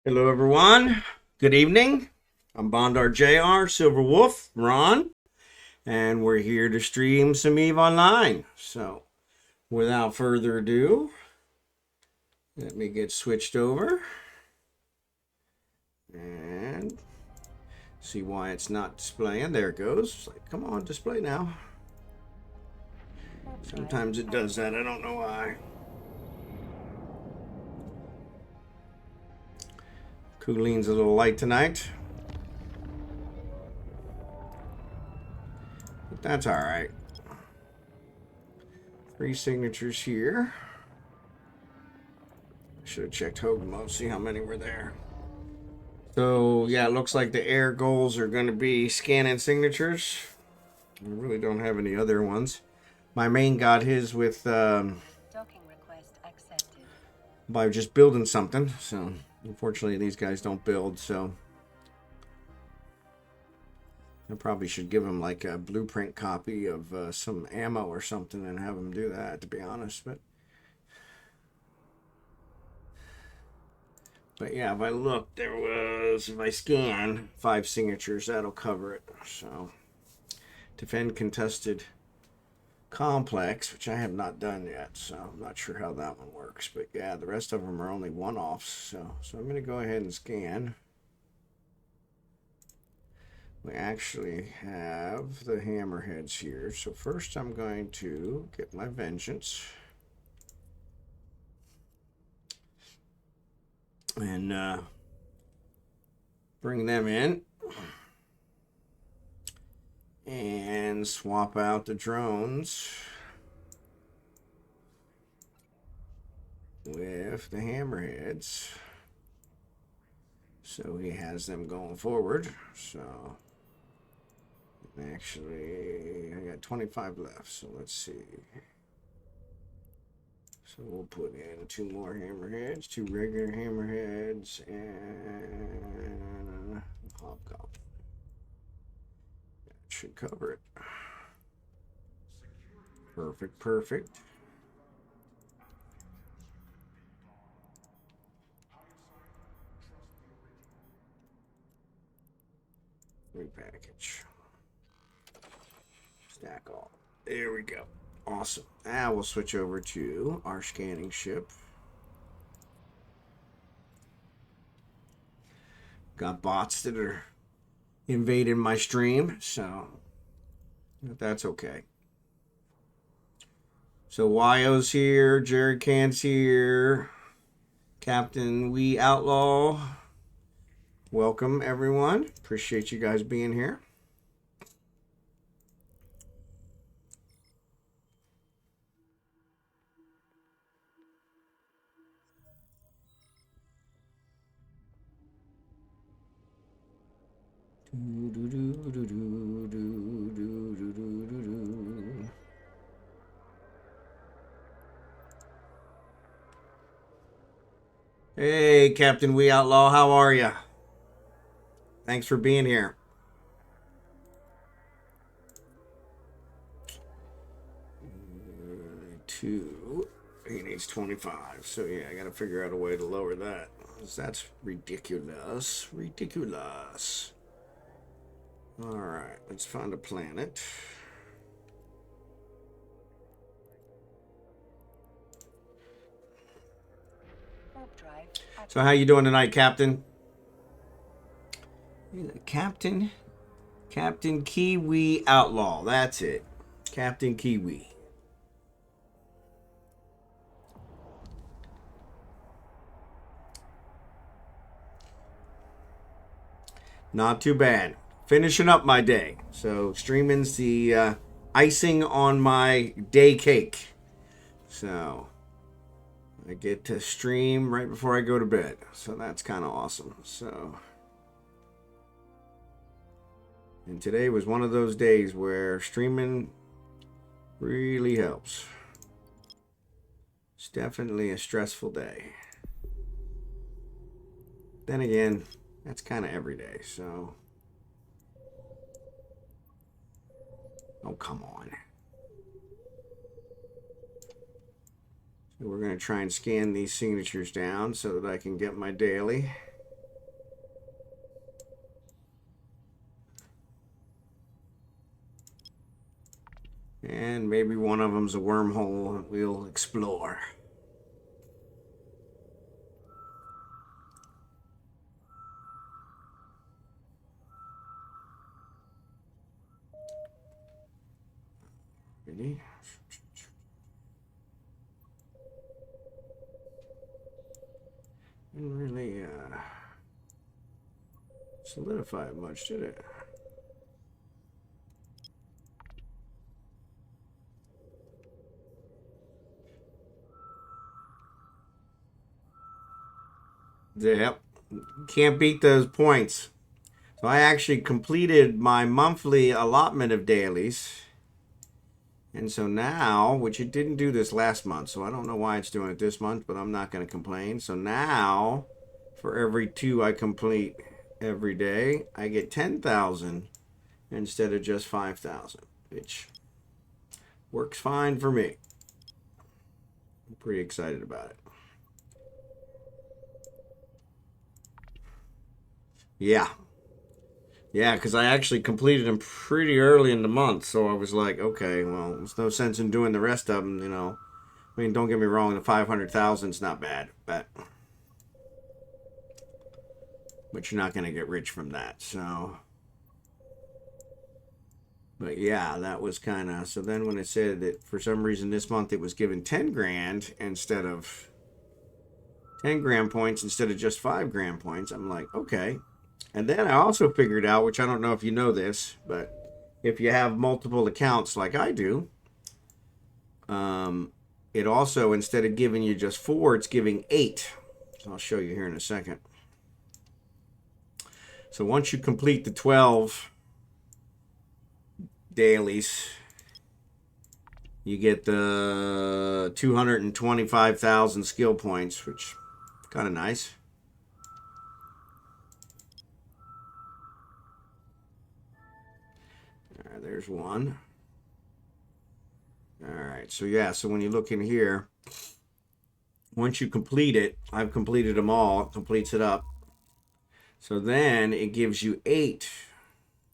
Hello, everyone. Good evening. I'm Bondar JR, Silverwolf, Ron, and we're here to stream some eveonline. So, without further ado, let me get switched over and see why it's not displaying. There it goes. It's like, come on, display now. Sometimes it does that. I don't know why. Cooline's a little light tonight, but that's all right. 3 signatures here. I should have checked Hogamo, see how many were there. So, yeah, it looks like the air goals are going to be scanning signatures. I really don't have any other ones. My main got his with Docking request accepted. by just building something. So, unfortunately, these guys don't build. So, I probably should give him like a blueprint copy of some ammo or something and have him do that, to be honest. But yeah, if I look, if I scan 5 signatures, that'll cover it. So, defend contested complex, which I have not done yet, so I'm not sure how that one works. But yeah, the rest of them are only one-offs. So I'm going to go ahead and scan. We actually have the hammerheads here. So first I'm going to get my vengeance. And bring them in. And swap out the drones with the hammerheads. So he has them going forward. So actually, I got 25 left. So let's see. So we'll put in 2 more hammerheads, 2 regular hammerheads, and a hobgoblin. That should cover it. Perfect, perfect. Repackage. Stack all. There we go. Awesome. Now we'll switch over to our scanning ship. Got bots that are invading my stream, so that's okay. So Wyo's here, Jerry Can's here, Captain We Outlaw. Welcome, everyone. Appreciate you guys being here. Hey, Captain We Outlaw, how are you? Thanks for being here. Two. He needs 25. So yeah, I gotta figure out a way to lower that. That's ridiculous. Ridiculous. Alright, let's find a planet. So how you doing tonight, Captain? Captain Kiwi Outlaw. That's it. Captain Kiwi. Not too bad. Finishing up my day. So streaming's the icing on my day cake. So I get to stream right before I go to bed. So that's kind of awesome. So, and today was one of those days where streaming really helps. It's definitely a stressful day. Then again, that's kind of every day, so. Oh, come on. So we're going to try and scan these signatures down so that I can get my daily. And maybe one of them's a wormhole we'll explore. Ready? Didn't really solidify it much, did it? Yep. Can't beat those points. So I actually completed my monthly allotment of dailies. And so now, which it didn't do this last month, so I don't know why it's doing it this month, but I'm not going to complain. So now, for every 2 I complete every day, I get 10,000 instead of just 5,000, which works fine for me. I'm pretty excited about it. Yeah. Yeah, because I actually completed them pretty early in the month, so I was like, okay, well, there's no sense in doing the rest of them, you know. I mean, don't get me wrong, the 500,000 is not bad, but you're not going to get rich from that, so. But yeah, that was kind of, so then when it said that for some reason this month it was given 10 grand instead of 10 grand points instead of just 5 grand points, I'm like, okay. And then I also figured out, which I don't know if you know this, but if you have multiple accounts like I do, it also, instead of giving you just 4, it's giving 8. So I'll show you here in a second. So once you complete the 12 dailies, you get the 225,000 skill points, which is kind of nice. There's one. All right, so yeah, so when you look in here, once you complete it, I've completed them all, it completes it up. So then it gives you 8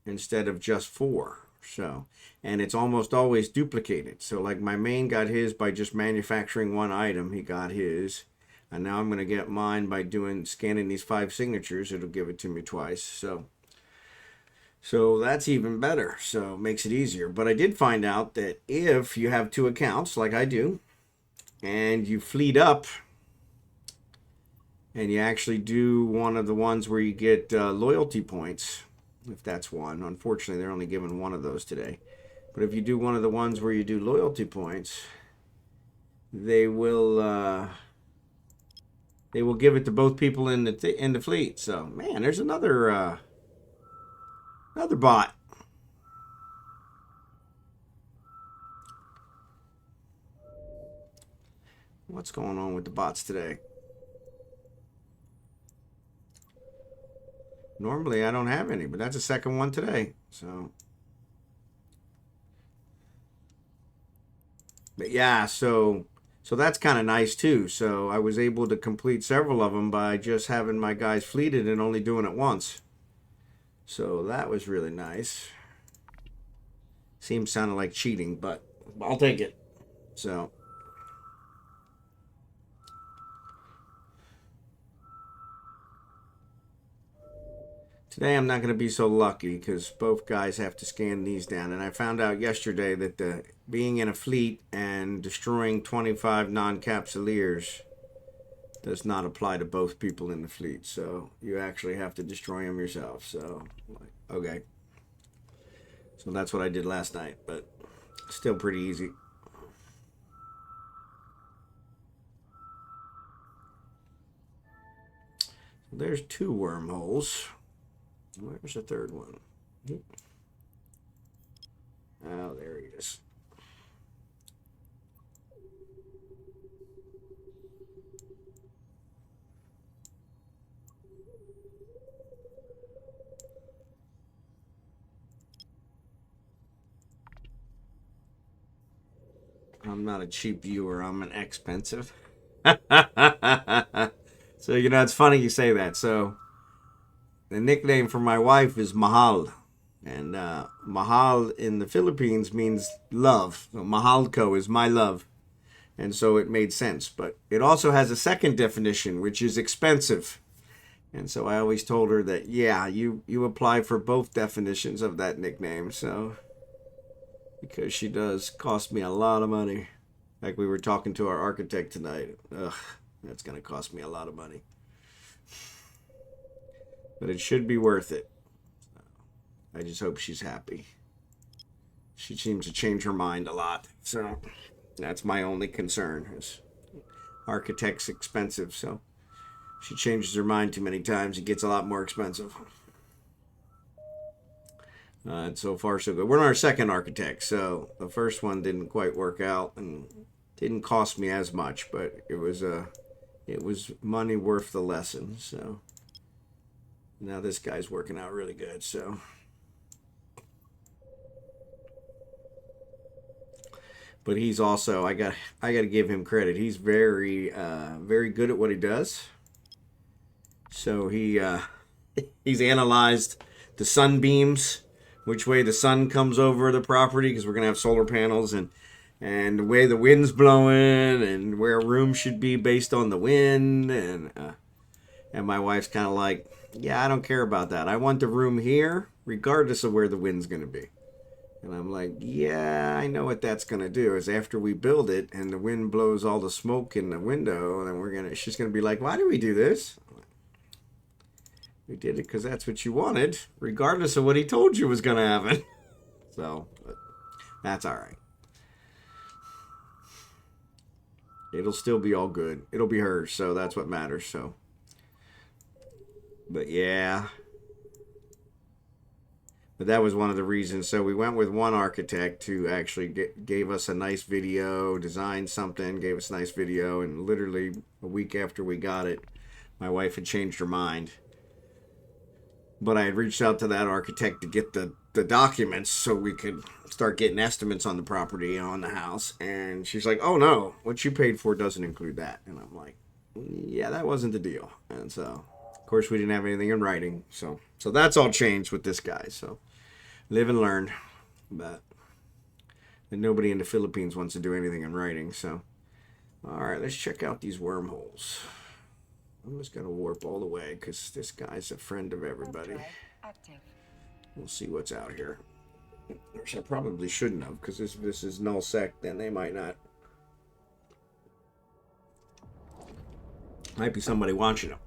instead of just 4. So, and it's almost always duplicated. So like my main got his by just manufacturing 1 item, he got his. And now I'm going to get mine by scanning these 5 signatures, it'll give it to me twice. So that's even better. So it makes it easier. But I did find out that if you have 2 accounts, like I do, and you fleet up, and you actually do one of the ones where you get loyalty points, if that's one. Unfortunately, they're only giving one of those today. But if you do one of the ones where you do loyalty points, they will give it to both people in the fleet. So man, there's another bot. What's going on with the bots today? Normally I don't have any, but that's the second one today. So, but yeah, so that's kind of nice too. So I was able to complete several of them by just having my guys fleeted and only doing it once. So that was really nice. Seems sounded like cheating, but I'll take it. So today I'm not going to be so lucky because both guys have to scan these down. And I found out yesterday that being in a fleet and destroying 25 non-capsuleers does not apply to both people in the fleet. So you actually have to destroy them yourself. So, okay. So that's what I did last night, but still pretty easy. There's 2 wormholes. Where's the third one? Oh, there he is. I'm not a cheap viewer. I'm an expensive. So, you know, it's funny you say that. So, the nickname for my wife is Mahal. And mahal in the Philippines means love. So mahalko is my love. And so it made sense. But it also has a second definition, which is expensive. And so I always told her that, yeah, you apply for both definitions of that nickname. So, because she does cost me a lot of money. Like we were talking to our architect tonight. Ugh, that's going to cost me a lot of money. But it should be worth it. I just hope she's happy. She seems to change her mind a lot. So that's my only concern. Is architect's expensive, so she changes her mind too many times. It gets a lot more expensive. And so far, so good. We're on our second architect, so the first one didn't quite work out and didn't cost me as much, but it was money worth the lesson. So now this guy's working out really good. So, but he's also I got to give him credit. He's very very good at what he does. So he's analyzed the sunbeams, which way the sun comes over the property, because we're gonna have solar panels, and the way the wind's blowing, and where a room should be based on the wind, and my wife's kind of like, yeah, I don't care about that. I want the room here, regardless of where the wind's gonna be. And I'm like, yeah, I know what that's gonna do. Is after we build it and the wind blows all the smoke in the window, then she's gonna be like, why do we do this? We did it because that's what you wanted, regardless of what he told you was going to happen. So, that's all right. It'll still be all good. It'll be hers, so that's what matters. So, but yeah. But that was one of the reasons. So we went with one architect who actually gave us a nice video, designed something, gave us a nice video, and literally a week after we got it, my wife had changed her mind. But I had reached out to that architect to get the documents so we could start getting estimates on the property, on the house. And she's like, oh no, what you paid for doesn't include that. And I'm like, yeah, that wasn't the deal. And so, of course, we didn't have anything in writing. So that's all changed with this guy. So live and learn. But and nobody in the Philippines wants to do anything in writing. So, all right, let's check out these wormholes. I'm just going to warp all the way because this guy's a friend of everybody. We'll see what's out here. Which I probably shouldn't have, because this is null sec, then they might not. Might be somebody watching them.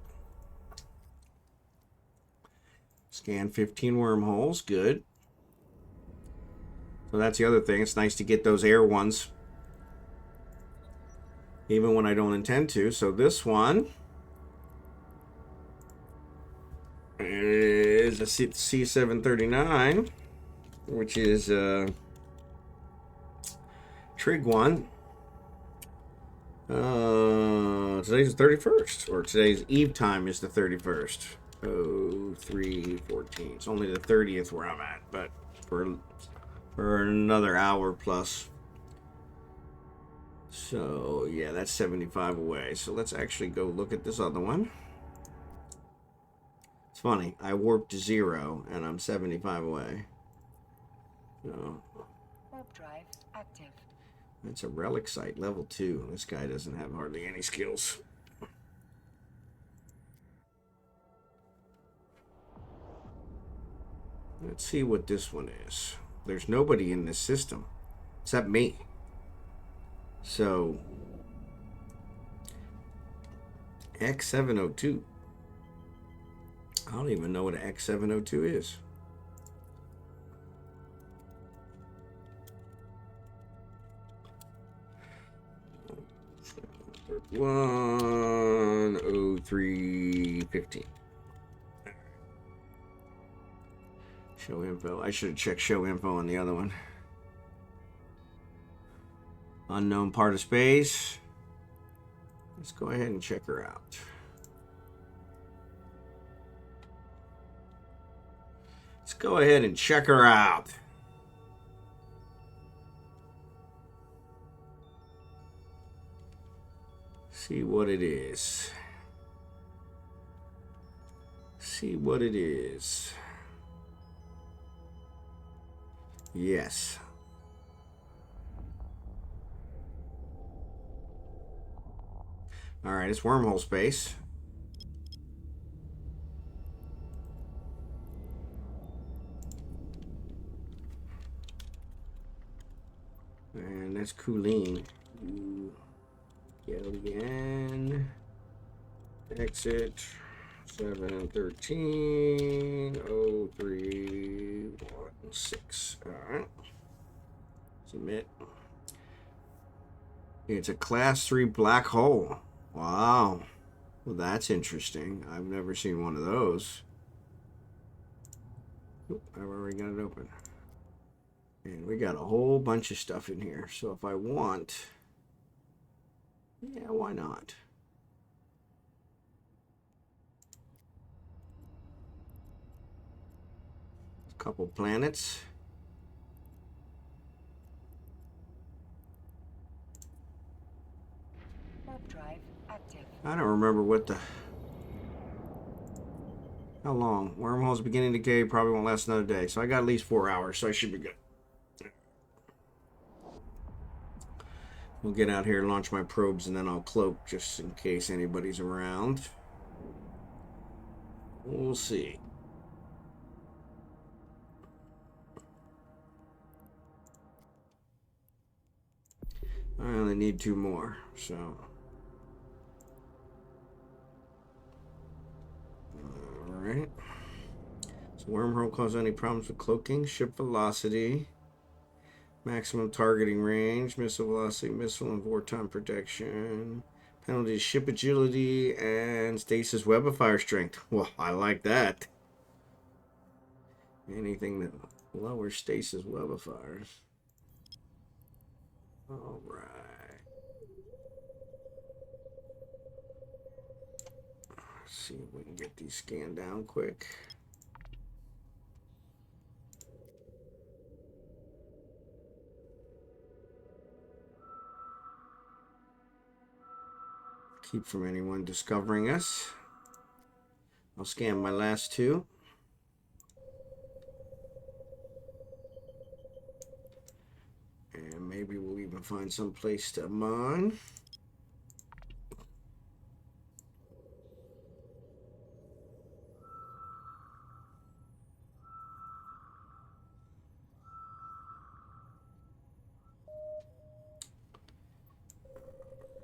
Scan 15 wormholes. Good. So that's the other thing. It's nice to get those air ones, even when I don't intend to. So this one is a C739, which is a trig one. Today's the 31st, or today's eve time is the 31st. 03:14. It's only the 30th where I'm at, but for another hour plus. So yeah, that's 75 away. So let's actually go look at this other one. It's funny, I warped to 0 and I'm 75 away. So Warp drive active. That's a relic site, level 2. This guy doesn't have hardly any skills. Let's see what this one is. There's nobody in this system except me. So X702. I don't even know what an X702 is. One 03:15. Show info. I should have checked show info on the other one. Unknown part of space. Let's go ahead and check her out. Let's go ahead and check her out. See what it is. See what it is. Yes. All right, it's wormhole space. And that's Colleen. Alien. Exit. 7130316. Alright. Submit. It's a class 3 black hole. Wow. Well, that's interesting. I've never seen one of those. Oop, I've already got it open. And we got a whole bunch of stuff in here. So if I want, yeah, why not? A couple planets. Warp drive active. I don't remember what the... How long? Wormhole's beginning decay probably won't last another day. So I got at least 4 hours, so I should be good. We'll get out here, launch my probes, and then I'll cloak just in case anybody's around. We'll see. I only need 2 more, so... Alright. So wormhole cause any problems with cloaking, ship velocity, maximum targeting range, missile velocity, missile and wartime protection, penalties, ship agility, and stasis web of fire strength. Well, I like that. Anything that lowers stasis web of fires. Alright. Let's see if we can get these scanned down quick. Keep from anyone discovering us. I'll scan my last 2. And maybe we'll even find some place to mine.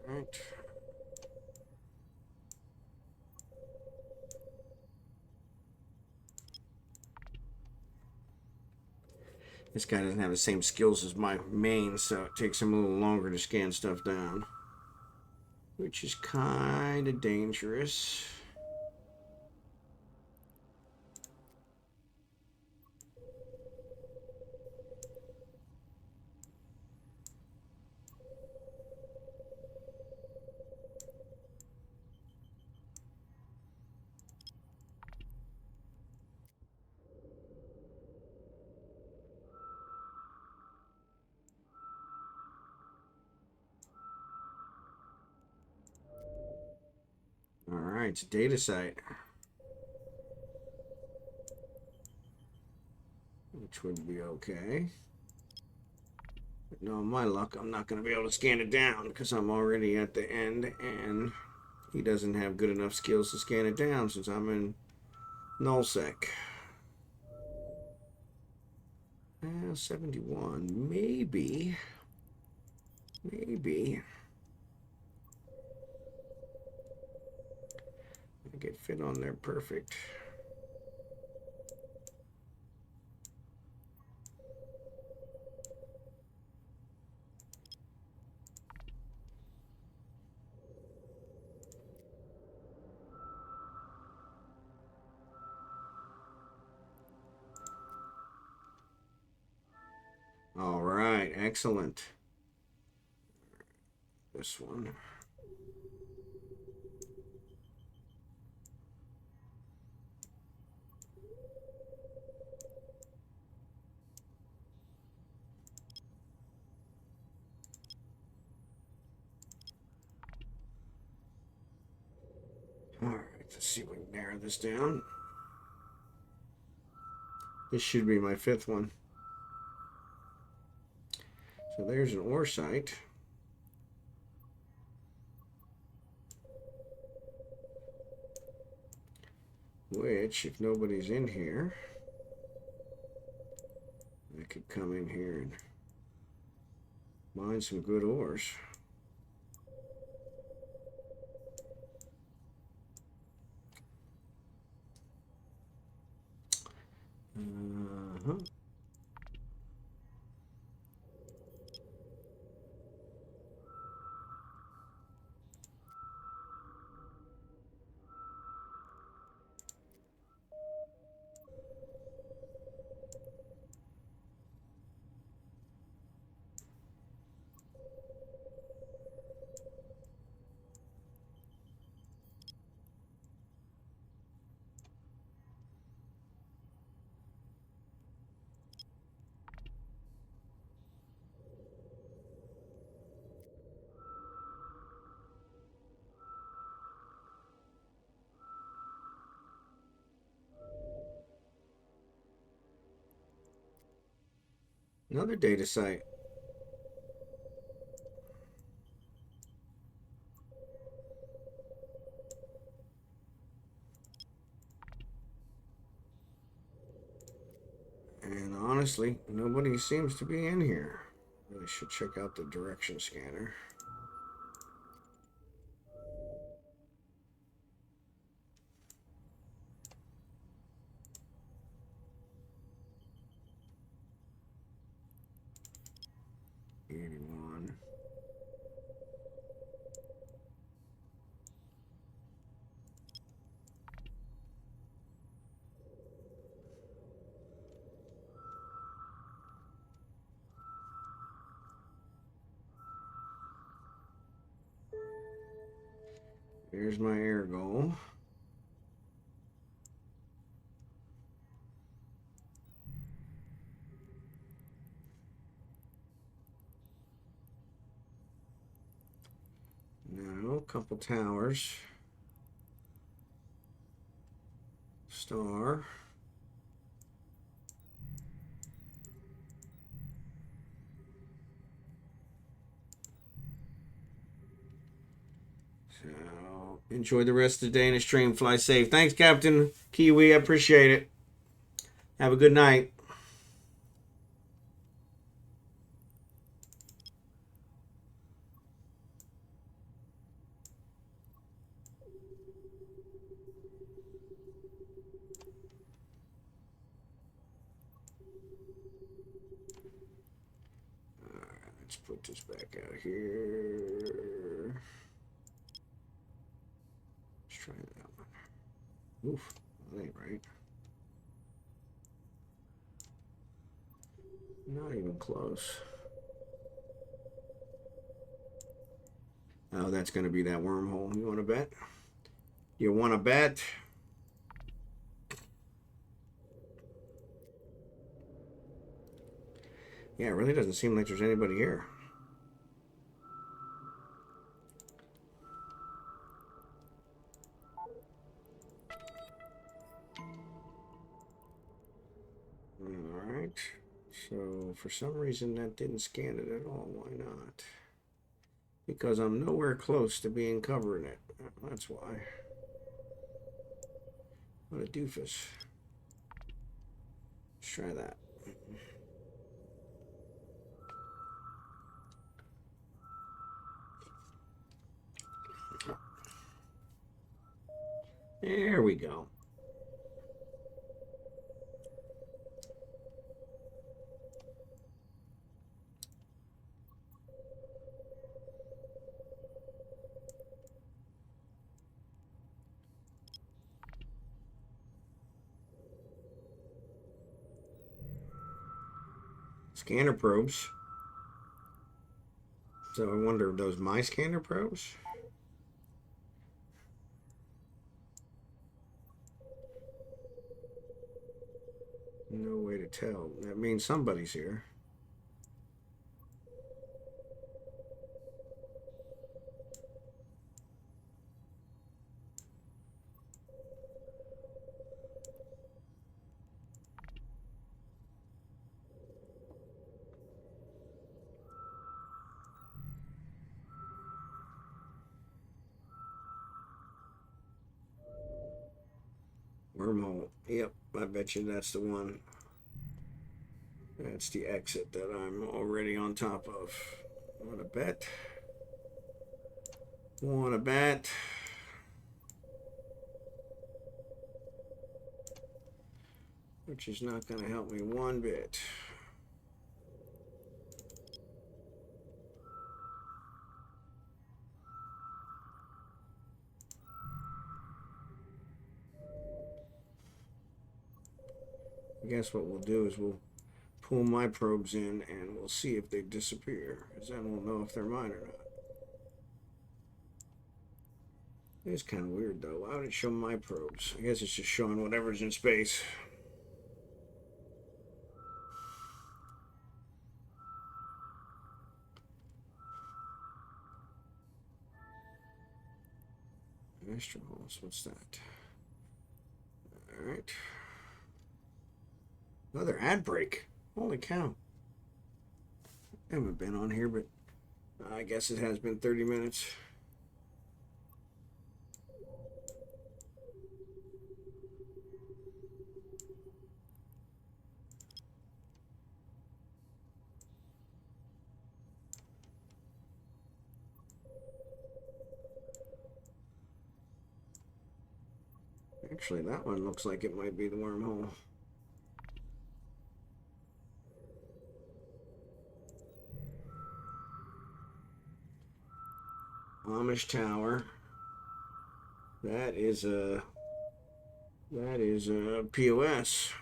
Right. This guy doesn't have the same skills as my main, so it takes him a little longer to scan stuff down, which is kind of dangerous. All right, it's a data site, which would be okay. But no, my luck, I'm not going to be able to scan it down because I'm already at the end, and he doesn't have good enough skills to scan it down since I'm in nullsec. 71, maybe. I get fit on there perfect. All right, excellent. This one. All right, let's see if we can narrow this down. This should be my 5th one. So there's an ore site. Which, if nobody's in here, I could come in here and mine some good ores. Uh-huh. Another data site. And honestly, nobody seems to be in here. Really should check out the direction scanner. Anyone? Here's my air goal. Now, a couple towers. Star. So, enjoy the rest of the day in the stream. Fly safe. Thanks, Captain Kiwi. I appreciate it. Have a good night. Let's put this back out here. Let's try that one. Oof, that ain't right. Not even close. Oh, that's going to be that wormhole. You want to bet? You want to bet? Yeah, it really doesn't seem like there's anybody here. Alright. So, for some reason, that didn't scan it at all. Why not? Because I'm nowhere close to being covering it. That's why. What a doofus. Let's try that. There we go. Scanner probes. So I wonder, are those my scanner probes? No way to tell. That means somebody's here. Wormhole. Yep, I bet you that's the one. That's the exit that I'm already on top of. Want to bet? Want to bet? Which is not going to help me one bit. I guess what we'll do is we'll pull my probes in and we'll see if they disappear, because then we'll know if they're mine or not. It's kind of weird though. Why would it show my probes? I guess it's just showing whatever's in space. Astroholes, what's that? Alright. Another ad break. Holy cow. I haven't been on here, but I guess it has been 30 minutes. Actually, that one looks like it might be the wormhole. Amish Tower. That is a POS.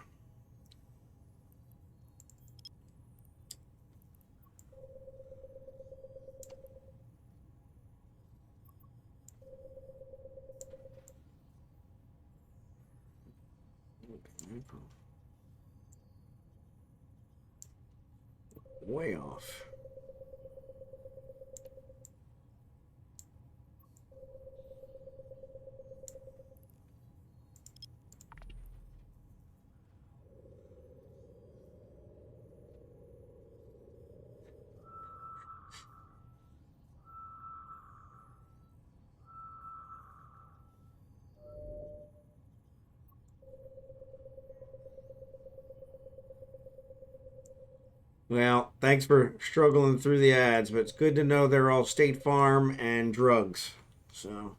Way off. Well, thanks for struggling through the ads, but it's good to know they're all State Farm and drugs. So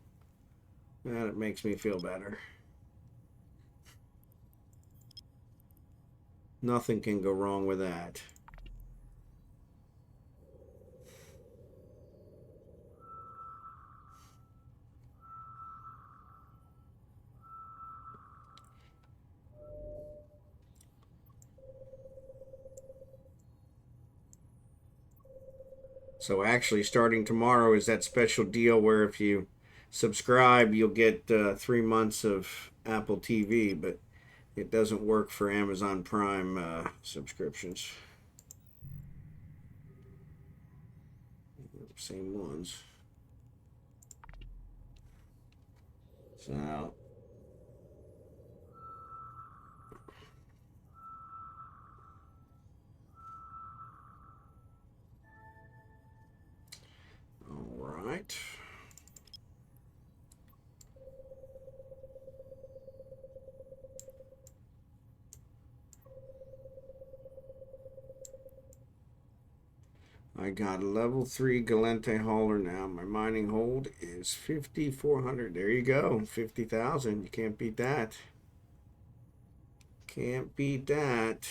that makes me feel better. Nothing can go wrong with that. So actually, starting tomorrow is that special deal where if you subscribe, you'll get 3 months of Apple TV, but it doesn't work for Amazon Prime subscriptions. Same ones. So all right. I got a level 3 Galente hauler now. My mining hold is 5,400. There you go. 50,000. You can't beat that. Can't beat that.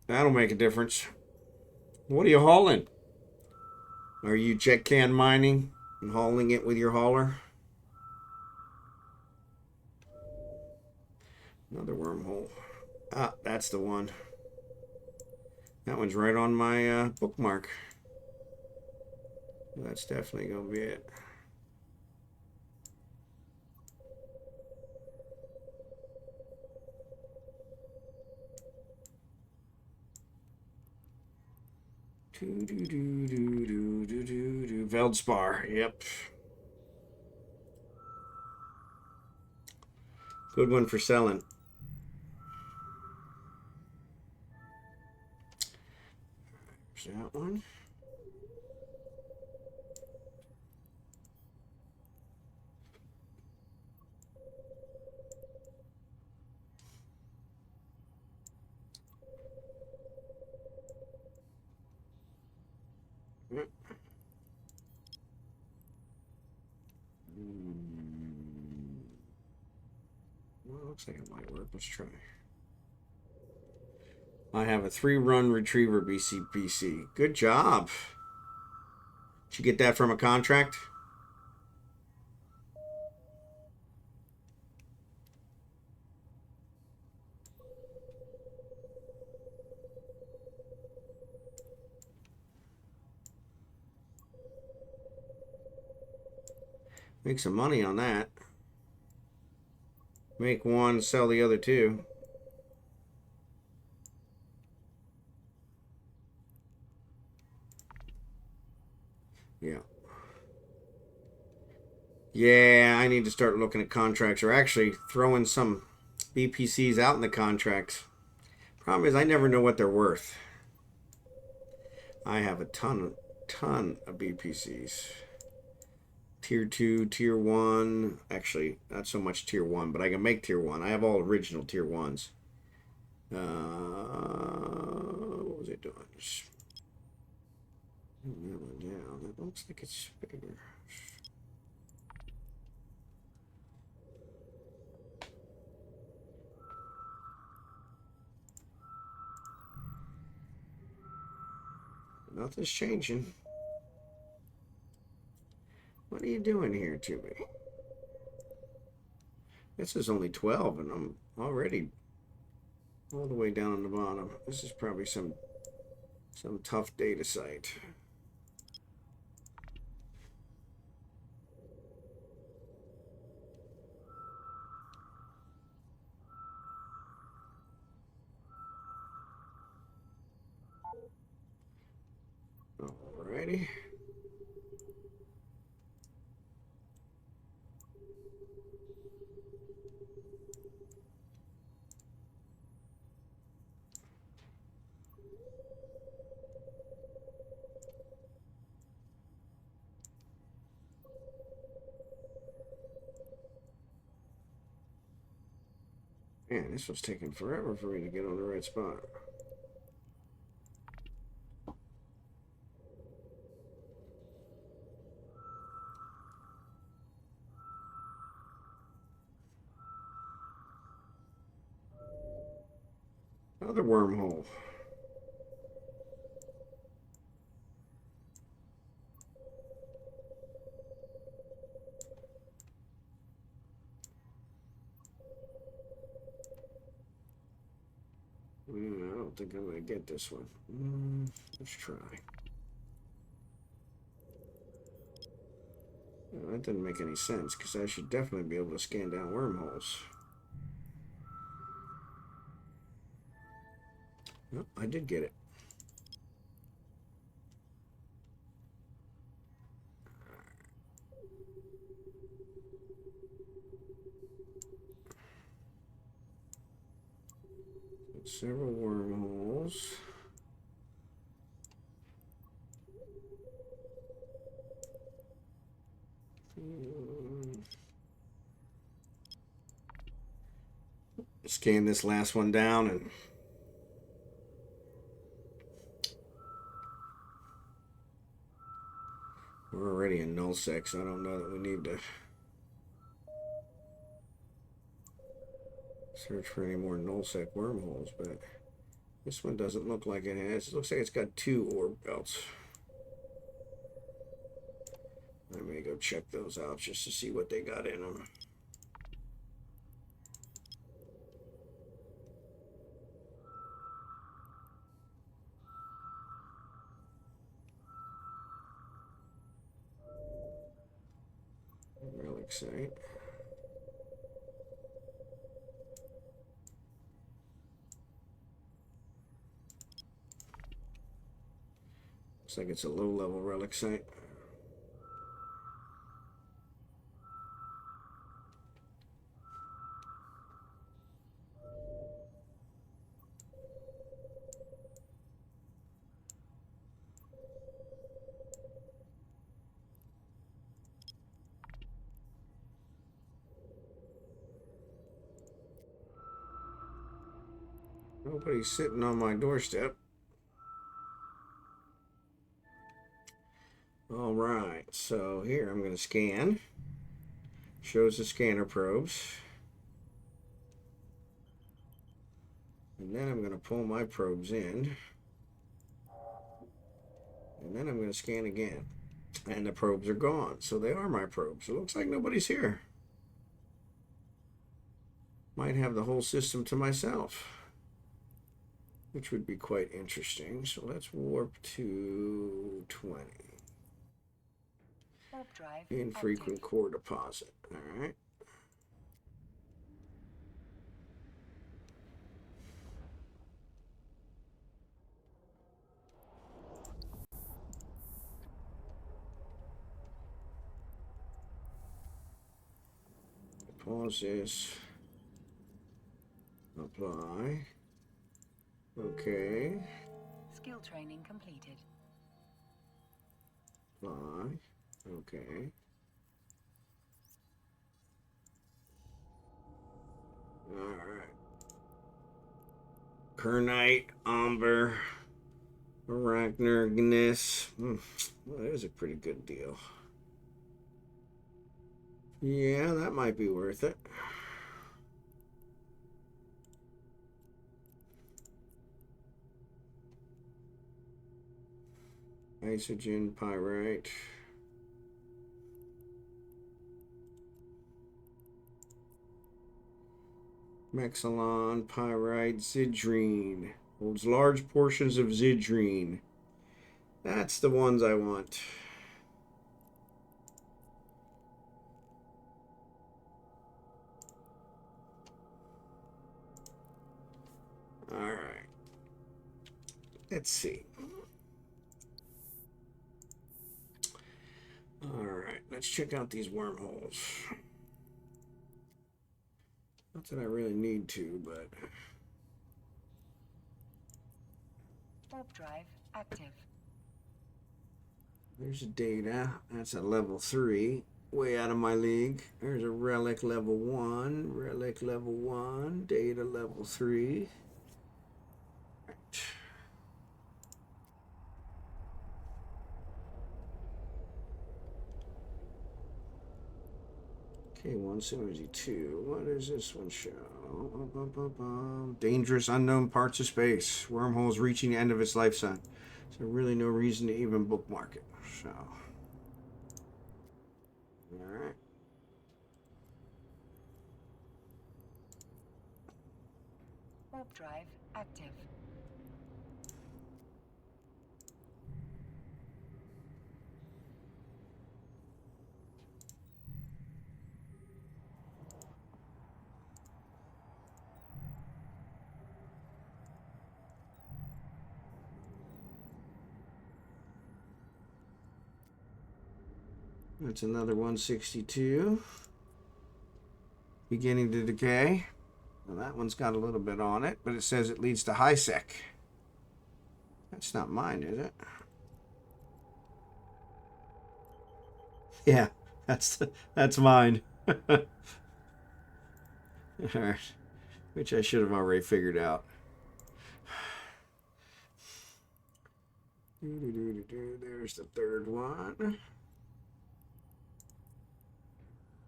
That'll make a difference. What are you hauling? Are you check can mining and hauling it with your hauler? Another wormhole. Ah, that's the one. That one's right on my bookmark. That's definitely going to be it. Veldspar, yep. Good one for selling. There's that one. Well, looks like it might work. Let's try. I have a 3-run retriever BCPC. Good job. Did you get that from a contract? Make some money on that. Make one, sell the other two. Yeah. Yeah, I need to start looking at contracts, or actually throwing some BPCs out in the contracts. Problem is, I never know what they're worth. I have a ton of BPCs. Tier 2, Tier 1. Actually, not so much Tier 1, but I can make Tier 1. I have all original Tier 1s. What was it doing? That one down. It looks like it's bigger. Nothing's changing. What are you doing here to me? This is only 12 and I'm already all the way down on the bottom. This is probably some tough data site. Alrighty. Man, this was taking forever for me to get on the right spot. Another wormhole. I don't think I'm going to get this one. Let's try. Well, that didn't make any sense because I should definitely be able to scan down wormholes. Oh, I did get it. Several wormholes. Scan this last one down and we're already in null sec, so I don't know that we need to search for any more nullsec wormholes, but this one doesn't look like it has. It looks like it's got 2 orb belts. I may go check those out just to see what they got in them. Relic site. Looks like it's a low-level relic site. Nobody's sitting on my doorstep. All right, so here I'm going to scan. Shows the scanner probes. And then I'm going to pull my probes in. And then I'm going to scan again. And the probes are gone. So they are my probes. It looks like nobody's here. Might have the whole system to myself, which would be quite interesting. So let's warp to 20. Warp drive Infrequent active. core deposit. All right. Pause this. Apply. Okay. Skill training completed. Apply. Okay. Alright. Kernite, Amber, Arachner, Gniss. Well, that is a pretty good deal. Yeah, that might be worth it. Isogen, pyrite. Mexilon, pyrite, Zidrine. Holds large portions of Zidrine. That's the ones I want. Alright. Let's see. Alright, let's check out these wormholes. Not that I really need to, but... Warp drive active. There's a data. That's a level 3. Way out of my league. There's a relic level 1. Relic level 1. Data level 3. Right. K1 Synergy 2. What does this one show? Dangerous unknown parts of space. Wormholes reaching the end of its lifespan. So really no reason to even bookmark it. So, alright. Warp drive active. That's another 162. Beginning to decay. Well, that one's got a little bit on it, but it says it leads to high sec. That's not mine, is it? Yeah, that's mine. Alright. Which I should have already figured out. There's the third one.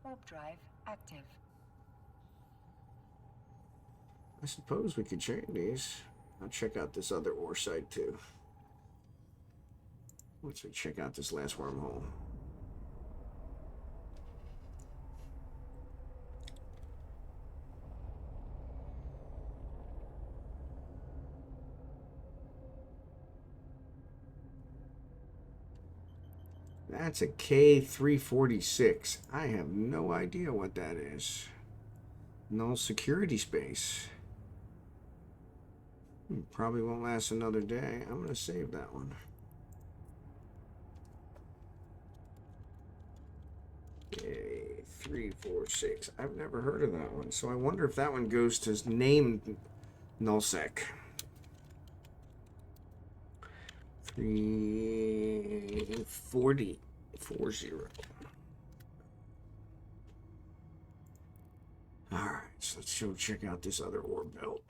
Warp drive active. I suppose we could change these. I'll check out this other ore site too. Once we check out this last wormhole. That's a K346. I have no idea what that is. Null security space. Probably won't last another day. I'm going to save that one. K346. I've never heard of that one. So I wonder if that one goes to named nullsec. 340. 40. Alright, so let's go check out this other ore belt.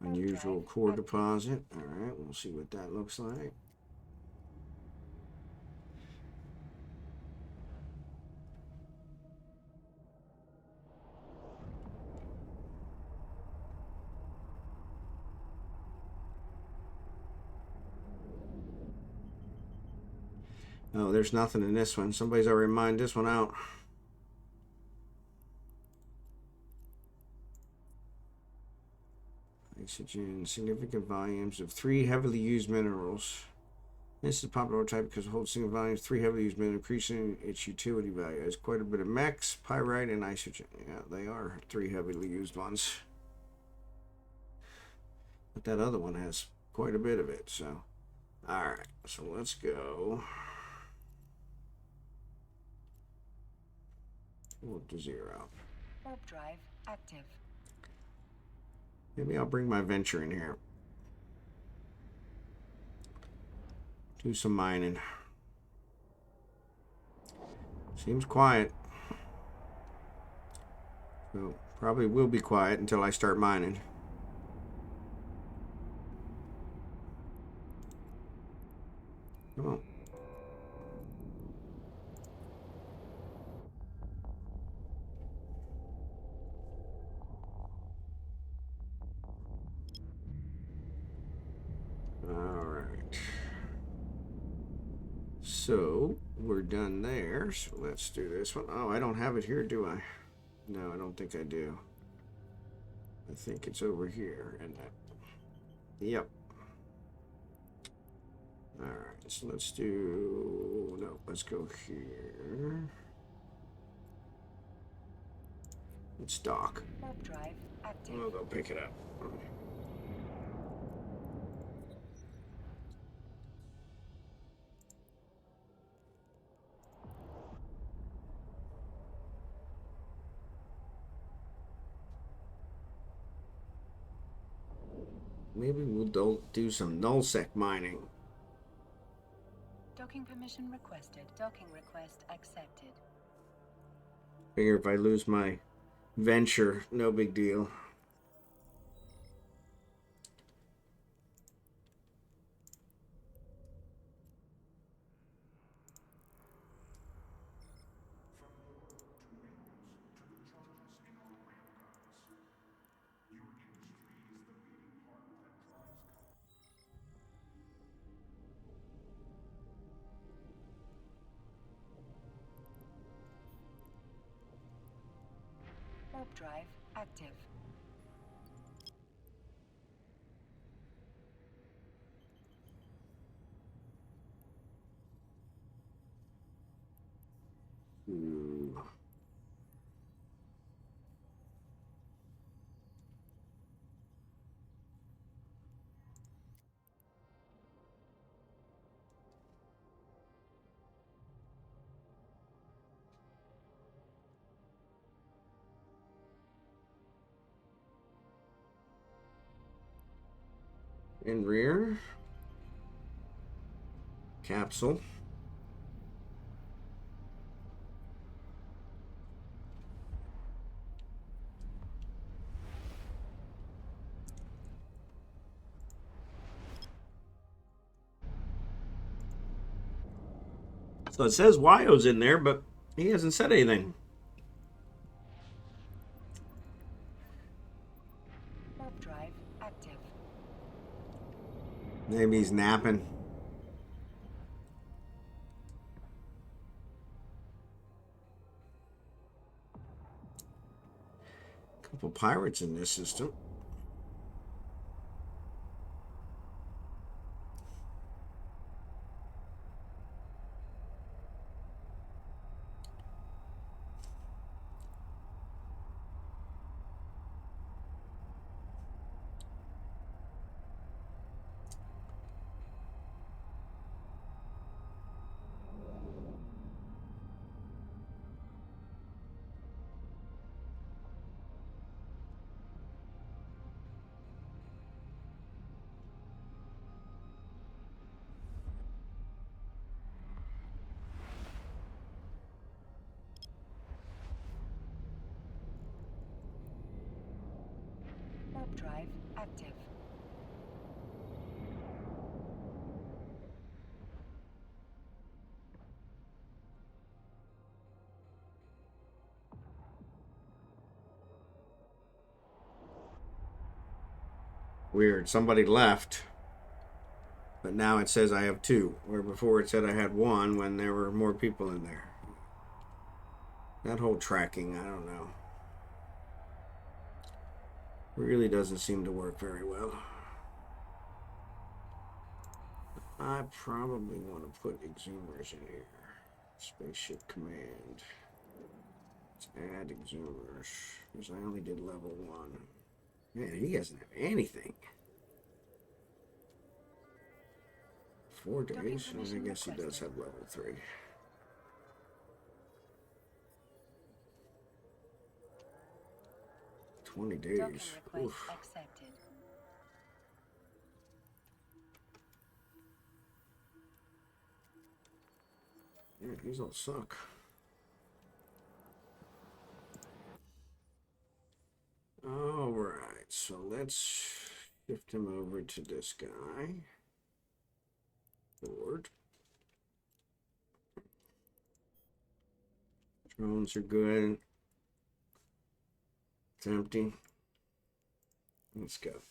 Unusual core deposit. Alright, we'll see what that looks like. Oh, there's nothing in this one. Somebody's already mined this one out. Oxygen, significant volumes of 3 heavily used minerals. This is a popular type because it holds single volumes, 3 heavily used minerals, increasing its utility value. It has quite a bit of mechs, pyrite, and oxygen. Yeah, they are 3 heavily used ones. But that other one has quite a bit of it, so. Alright, so let's go. Warp to 0. Warp drive active. Maybe I'll bring my venture in here. Do some mining. Seems quiet. So probably will be quiet until I start mining. Come on. Alright. So we're done there. So let's do this one. Oh, I don't have it here, do I? No, I don't think I do. I think it's over here. And yep. Alright, so let's do... No, let's go here. Let's dock. Warp drive active. We'll go pick it up. Maybe we'll do some nullsec mining. Docking permission requested. Docking request accepted. Figure if I lose my venture, no big deal. Warp drive active. Ooh. In rear. Capsule. So it says Wyo's in there, but he hasn't said anything. Warp drive active. Maybe he's napping. Couple pirates in this system. Warp drive active. Weird. Somebody left. But now it says I have 2, where before it said I had 1 when there were more people in there. That whole tracking, I don't know. Really doesn't seem to work very well. I probably want to put exhumers in here. Spaceship command. Let's add exhumers. Because I only did level 1. Man, he doesn't have anything. 4 days? I guess he does have level 3. $20 days. Oof. Accepted. Yeah, these all suck. Alright, so let's shift him over to this guy. Board. Drones are good. It's empty. Let's go.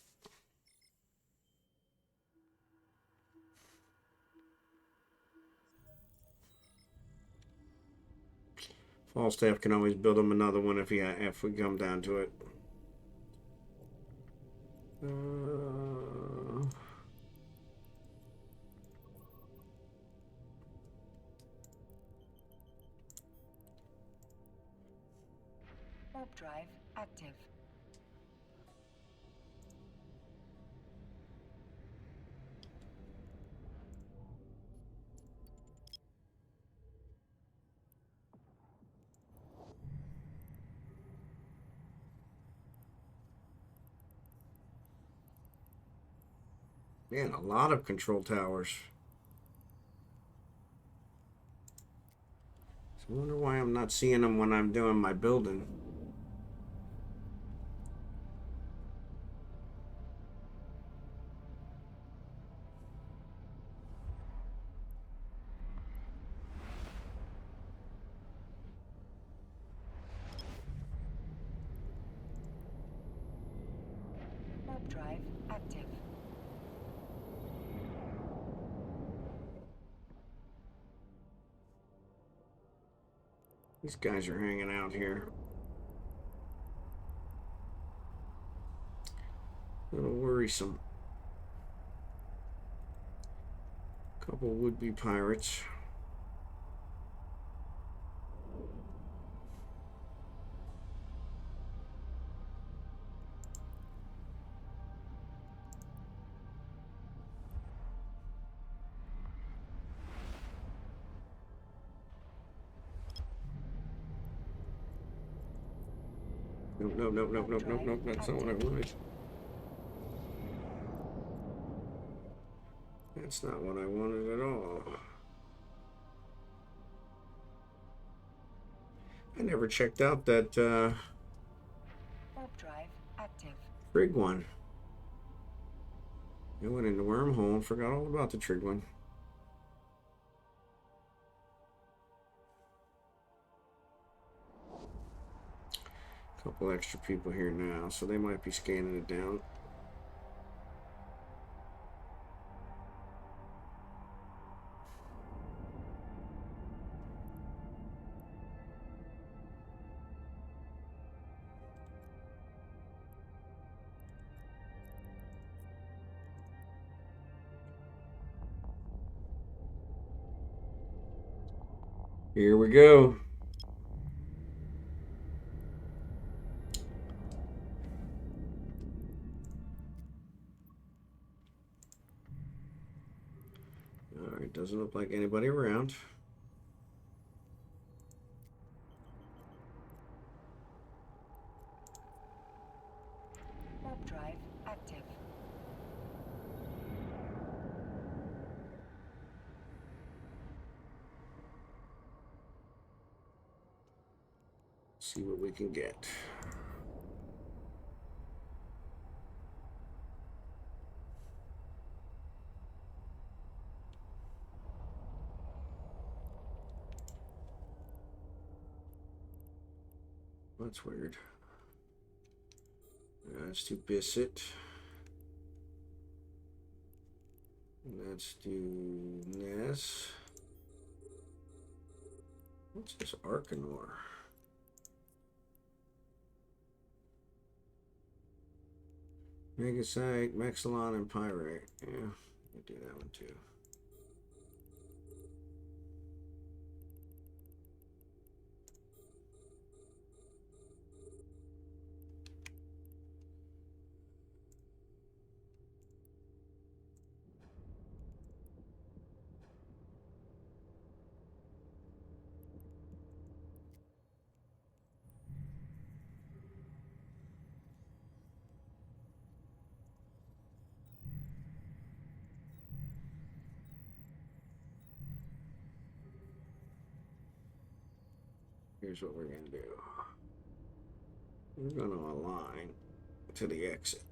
Falstaff can always build him another one if we come down to it. Warp drive active. Man, a lot of control towers. So I wonder why I'm not seeing them when I'm doing my building. Warp drive active. These guys are hanging out here. A little worrisome. Couple would-be pirates. Nope. That's not what I wanted. That's not what I wanted at all. I never checked out that Warp drive active. trig one. I went into wormhole and forgot all about the trig one. Couple extra people here now, so they might be scanning it down. Here we go. Alright, doesn't look like anybody around. Warp drive active. See what we can get. That's weird. That's too Bisset. Let's do this. What's this Arcanor? Megasite, Mexilon, and Pyrite. Yeah, we'll do that one too. Here's what we're going to do. We're going to align to the exit.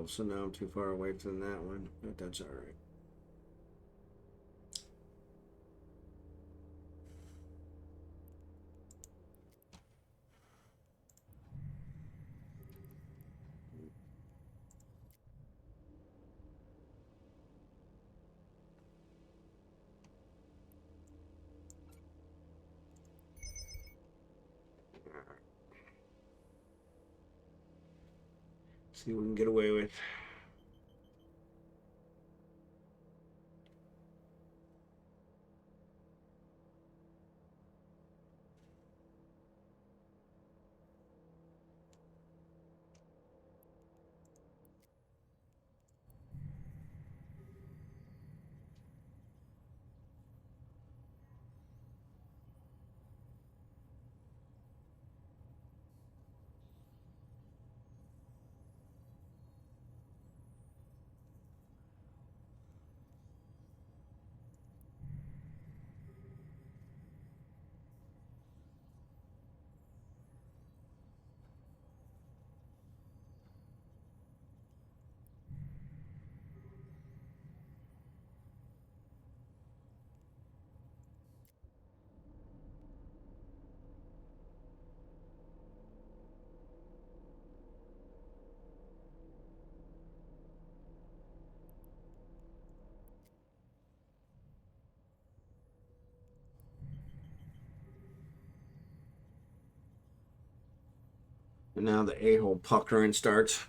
So now I'm too far away from that one, but that's all right. See what we can get away with. And now the a-hole puckering starts.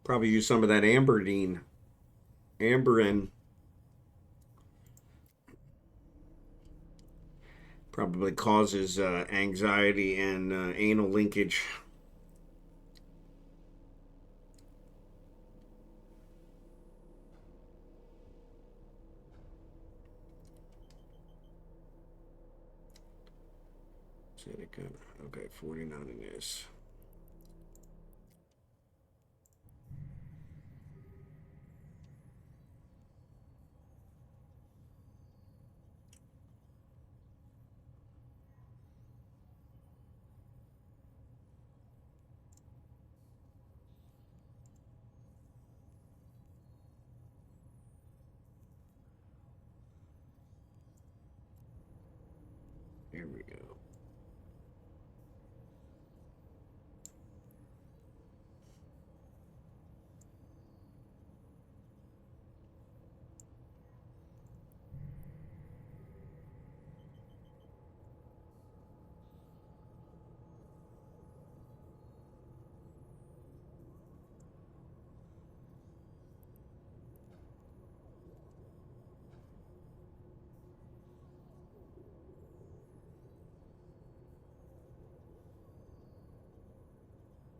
Probably use some of that amberine. Probably causes anxiety and anal linkage. Okay, 49 it is. Here we go.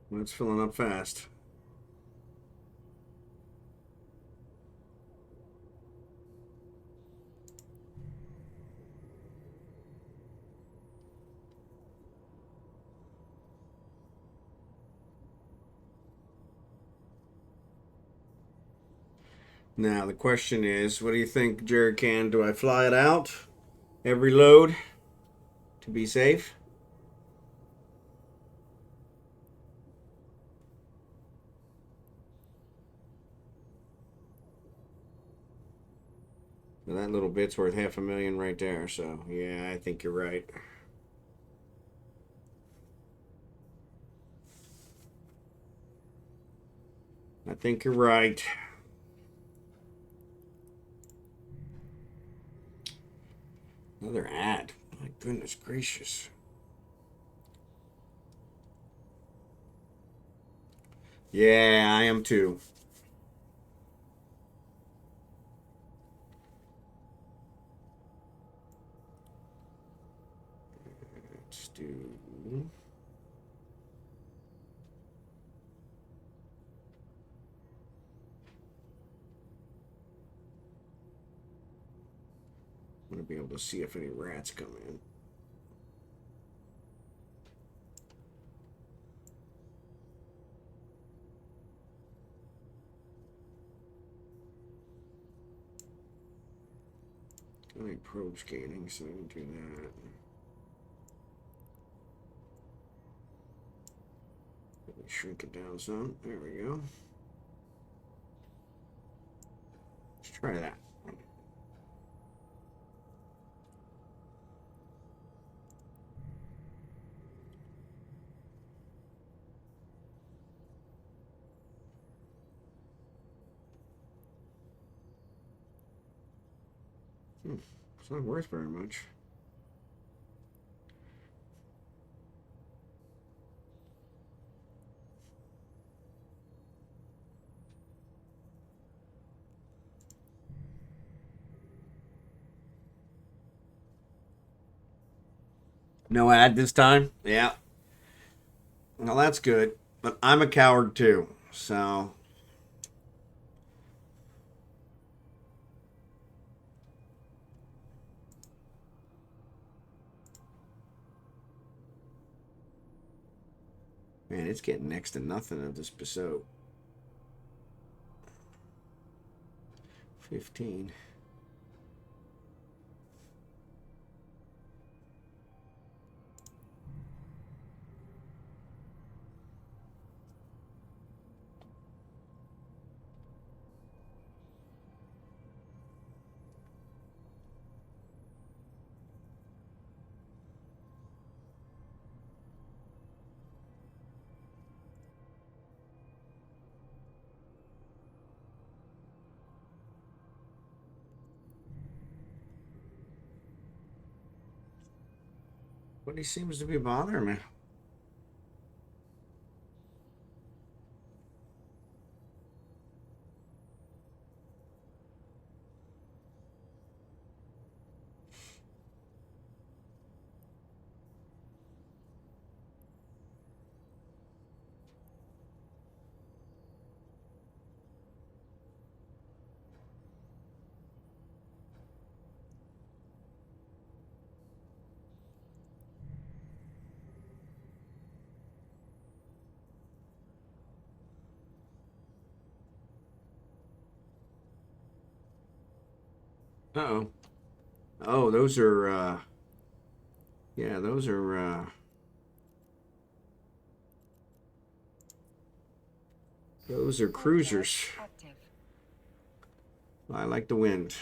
Well, it's filling up fast. Now the question is, what do you think, Jerrycan? Do I fly it out every load to be safe? Well, that little bit's worth $500,000 right there. So yeah, I think you're right. I think you're right. Another ad. My goodness gracious. Yeah, I am too. Let's do. I want to be able to see if any rats come in. I need probe scanning, so I can do that. Let me shrink it down some. There we go. Let's try that. It's not worth very much. No ad this time? Yeah. Well, that's good. But I'm a coward too. So. Man, it's getting next to nothing of this Passat. 15. But he seems to be bothering me. Uh-oh. Oh, those are, yeah, those are, those are cruisers. Active. I like the wind.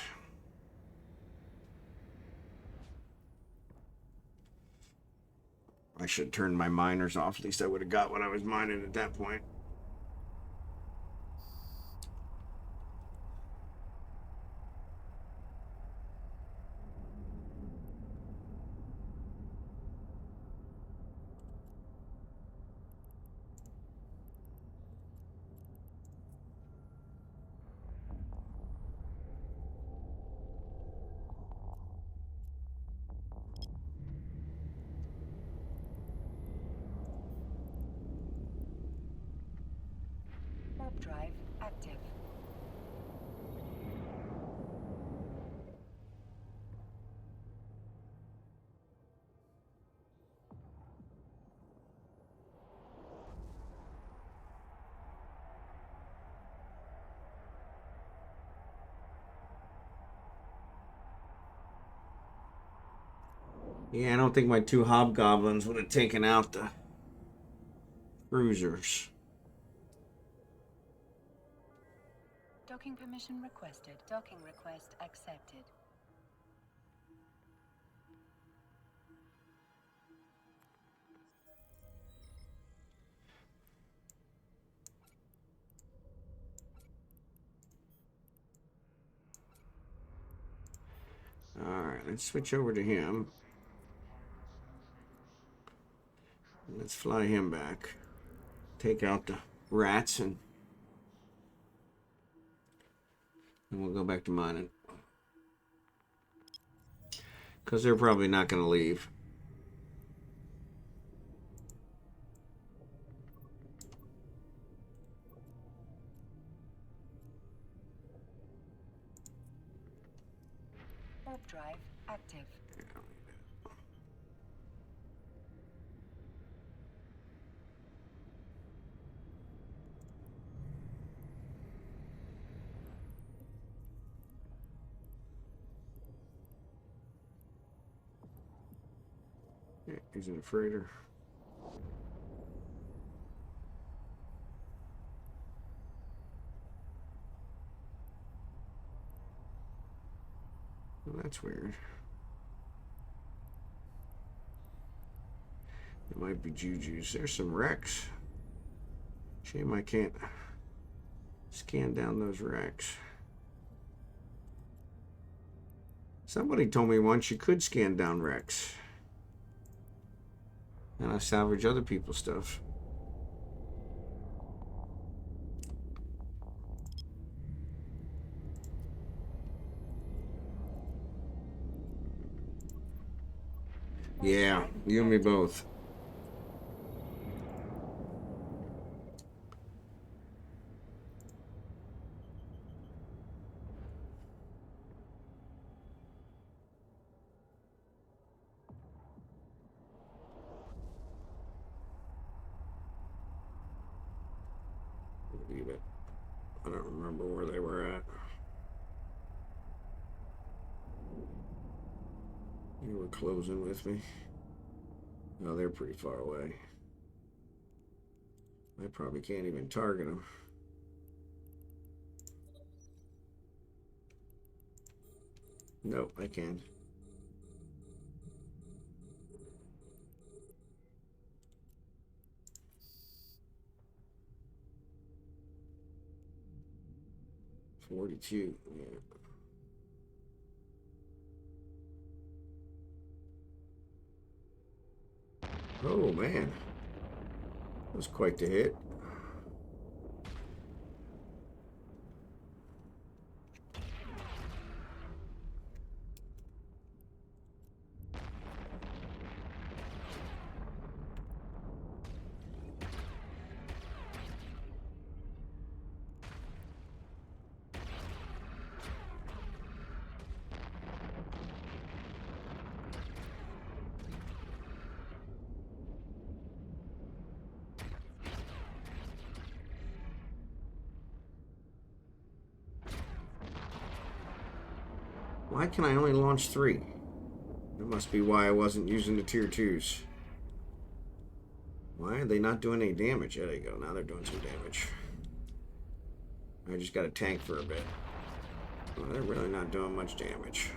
I should turn my miners off. At least I would have got what I was mining at that point. Warp drive active. Yeah, I don't think my 2 hobgoblins would have taken out the cruisers. Docking permission requested. Docking request accepted. Alright, let's switch over to him. Let's fly him back. Take out the rats and we'll go back to mining. Because they're probably not going to leave. Warp drive active. Yeah, he's in a freighter. Well, that's weird. It might be Juju's. There's some wrecks. Shame I can't scan down those wrecks. Somebody told me once you could scan down wrecks. And I salvage other people's stuff. Yeah, you and me both. Leave it. I don't remember where they were at. You were closing with me. No, they're pretty far away. I probably can't even target them. Nope, I can. $42. Yeah. Oh man, that was quite the hit. Why can I only launch 3? That must be why I wasn't using the tier 2s. Why are they not doing any damage? There they go. Now they're doing some damage. I just got to tank for a bit. Well, they're really not doing much damage.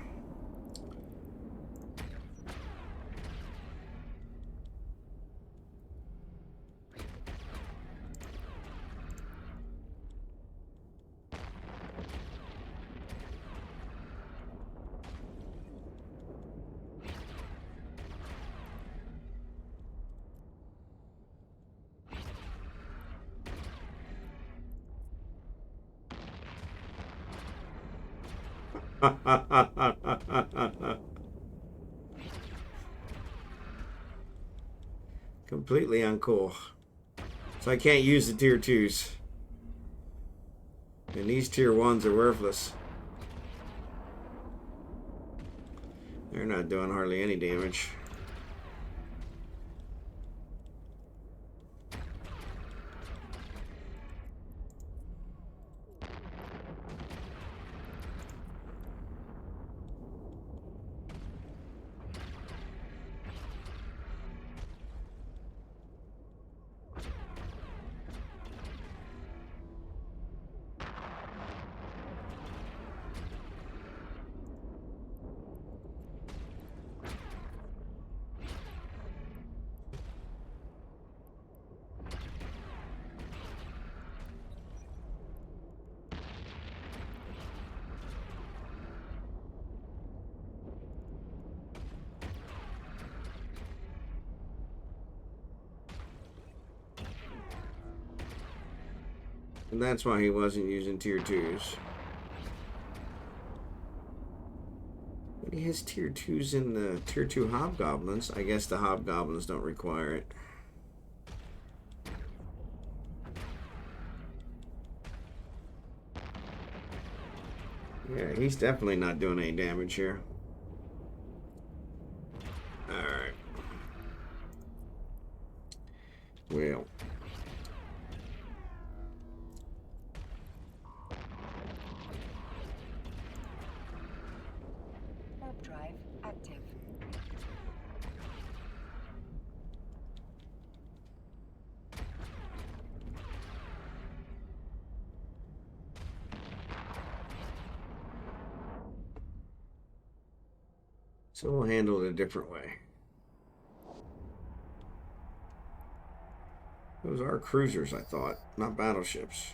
Completely uncool. So I can't use the tier 2s. And these tier 1s are worthless. They're not doing hardly any damage. And that's why he wasn't using tier 2s. But he has tier 2s in the tier 2 hobgoblins. I guess the hobgoblins don't require it. Yeah, he's definitely not doing any damage here. Alright. Well. Warp drive active. So we'll handle it a different way. Those are cruisers, I thought, not battleships.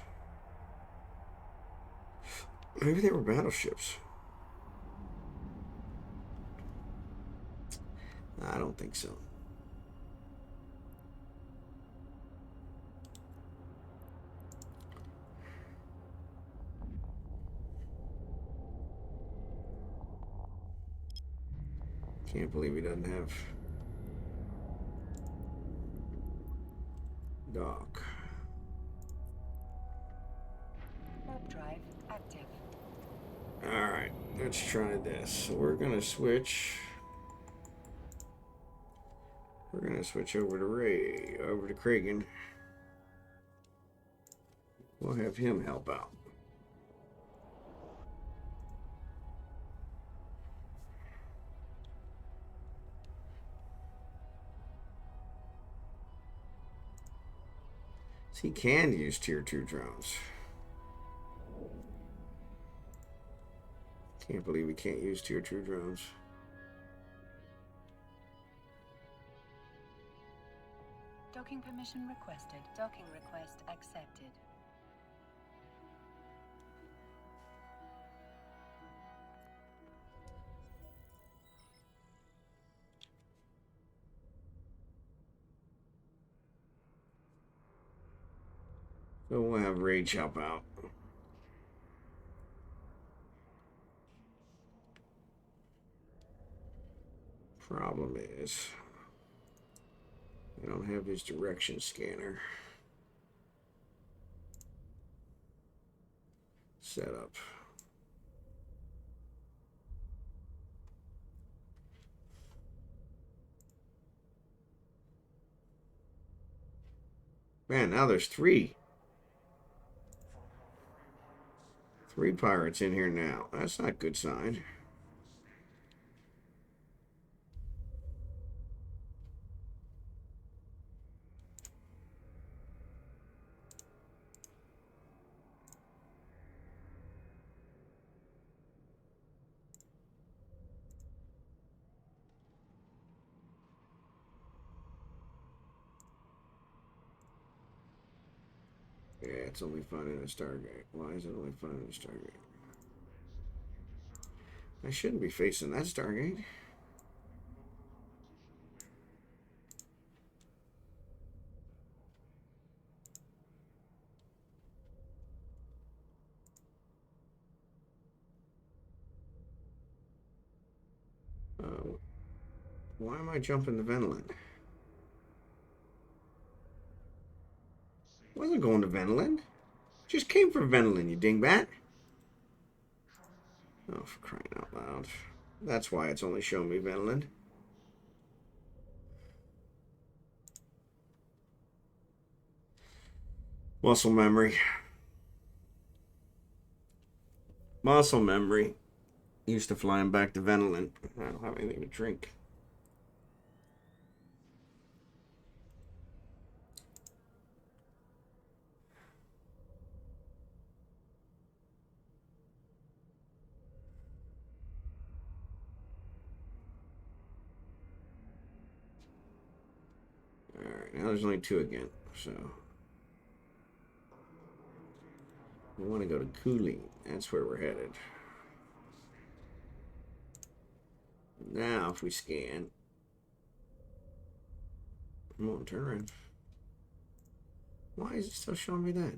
Maybe they were battleships. I don't think so. Can't believe he doesn't have dock. Warp drive active. Alright, let's try this. So we're gonna switch. We're gonna switch over to Kragan. We'll have him help out. So he can use tier 2 drones. Can't believe we can't use tier 2 drones. Docking permission requested. Docking request accepted. So we'll have Rage help out. Problem is, I don't have his direction scanner set up. Man, now there's three pirates in here now. That's not a good sign. Yeah, it's only finding a Stargate. Why is it only finding a Stargate? I shouldn't be facing that Stargate. Why am I jumping to Venolin? Wasn't going to Venolin. Just came from Venolin, you dingbat. Oh, for crying out loud. That's why it's only showing me Venolin. Muscle memory. Muscle memory. Used to flying back to Venolin. I don't have anything to drink. Alright, now there's only two again, so we want to go to Cooling. That's where we're headed. Now, if we scan, come on, turn around. Why is it still showing me that?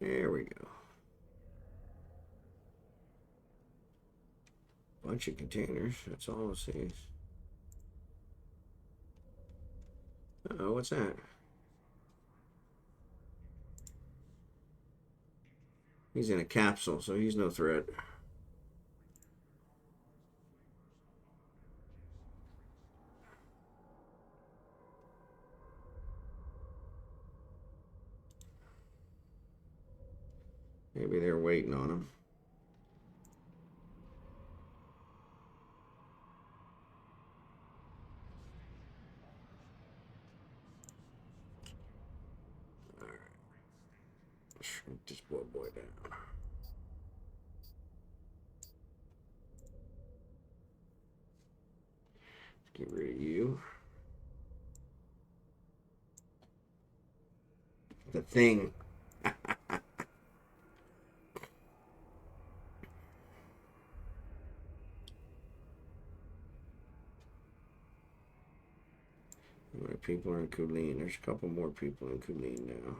There we go. Bunch of containers. That's all it sees. Uh-oh, what's that? He's in a capsule, so he's no threat. Maybe they're waiting on him. All right. Shrink this poor boy down. Get rid of you. The thing. How many people are in Kulin? There's a couple more people in Kulin now.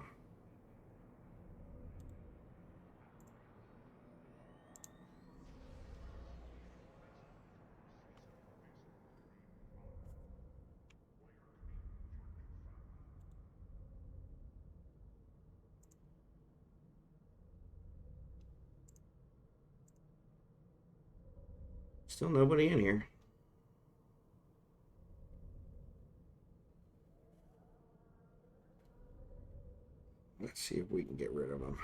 Still nobody in here. Let's see if we can get rid of them.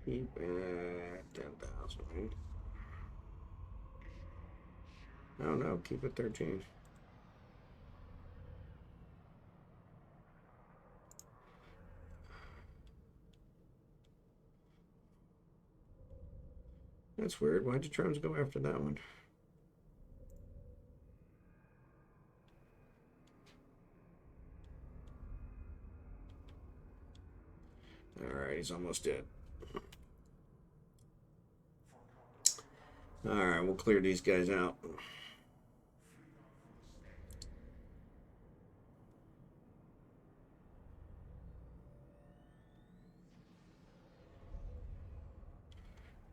Keep at 10,000, right? Oh no, keep it 13. That's weird. Why'd you drones go after that one? Alright, he's almost dead. Alright, we'll clear these guys out.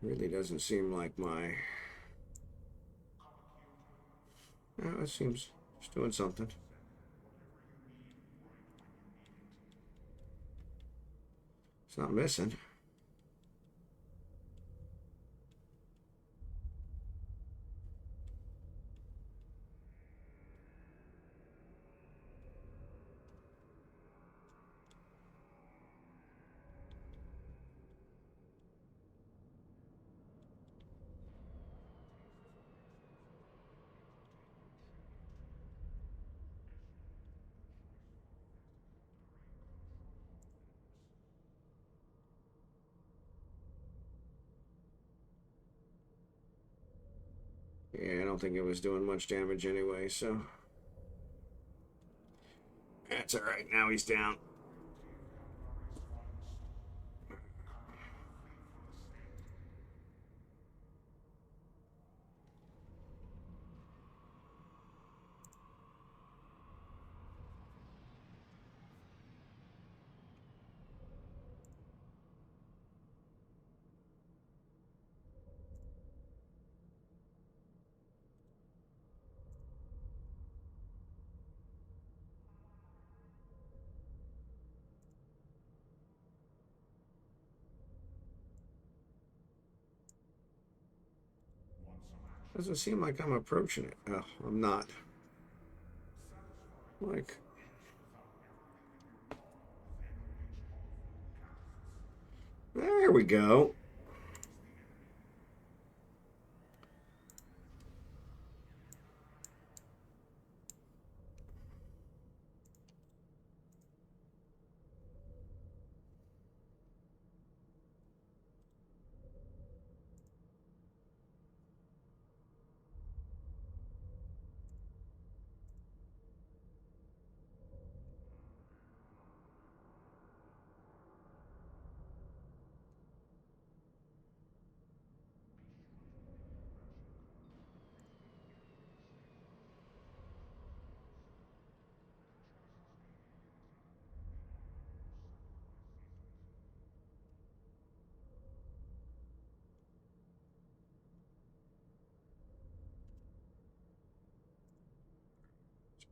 Really doesn't seem like my... Oh, it seems it's doing something. It's not missing. Yeah, I don't think it was doing much damage anyway, so... That's alright, now he's down. Doesn't seem like I'm approaching it. Oh, I'm not. Like, there we go.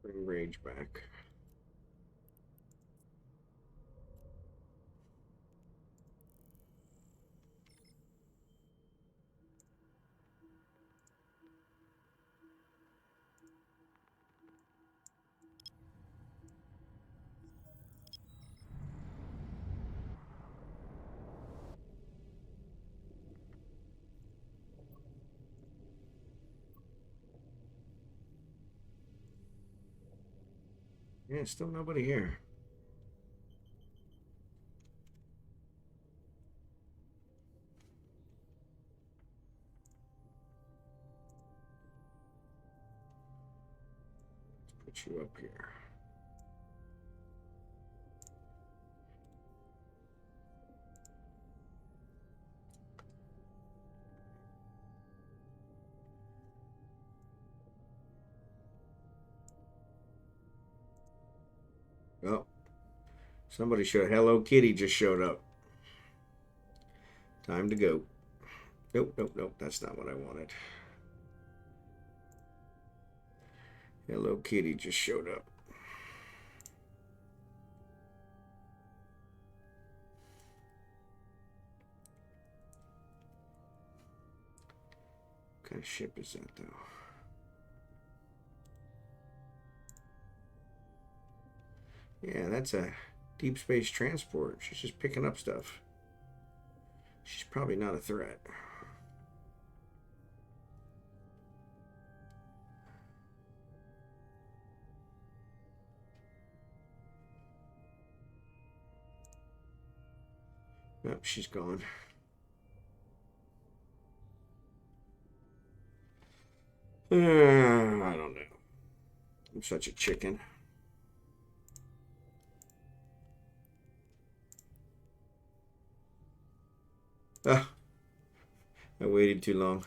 Let's bring rage back. Yeah, still nobody here. Let's put you up here. Oh, somebody showed. Hello Kitty just showed up. Time to go. Nope, nope, nope. That's not what I wanted. Hello Kitty just showed up. What kind of ship is that, though? Yeah, that's a deep space transport. She's just picking up stuff. She's probably not a threat. Nope, she's gone. I don't know. I'm such a chicken. Ah, I waited too long.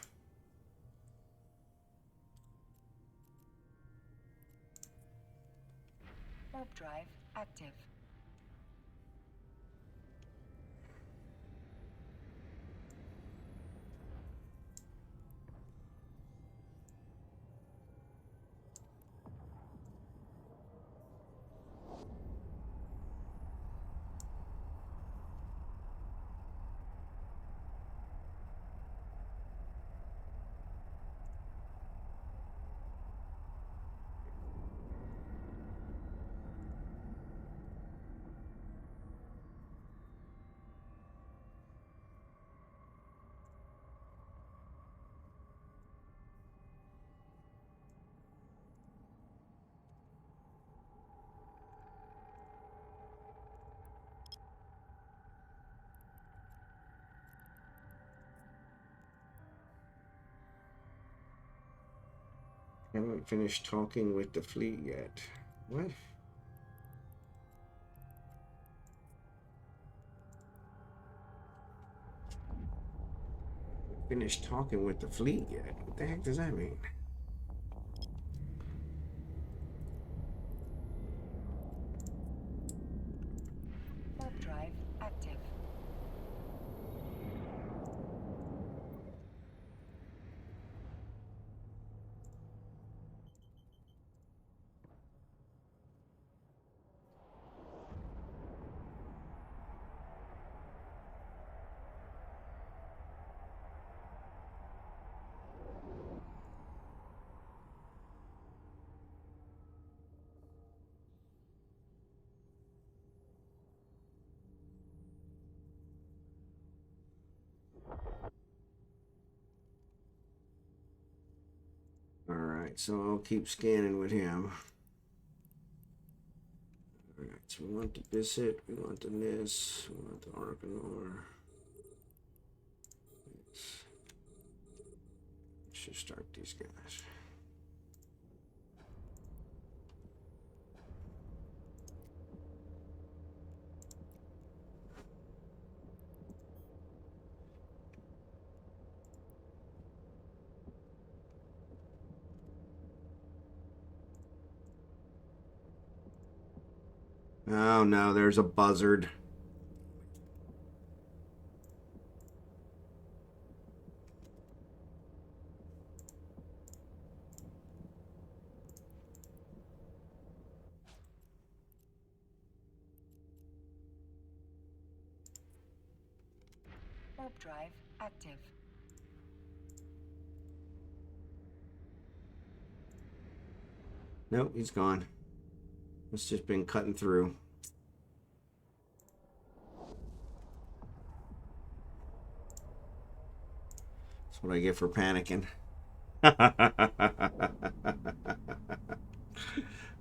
Warp drive active. Haven't finished talking with the fleet yet. What? Finished talking with the fleet yet? What the heck does that mean? Warp drive active. All right, so I'll keep scanning with him. All right, so we want the Bisset, we want the Nis, we want the Arcanor. Let's just start these guys. Oh no, there's a buzzard. Warp drive active. Nope, he's gone. It's just been cutting through. That's what I get for panicking.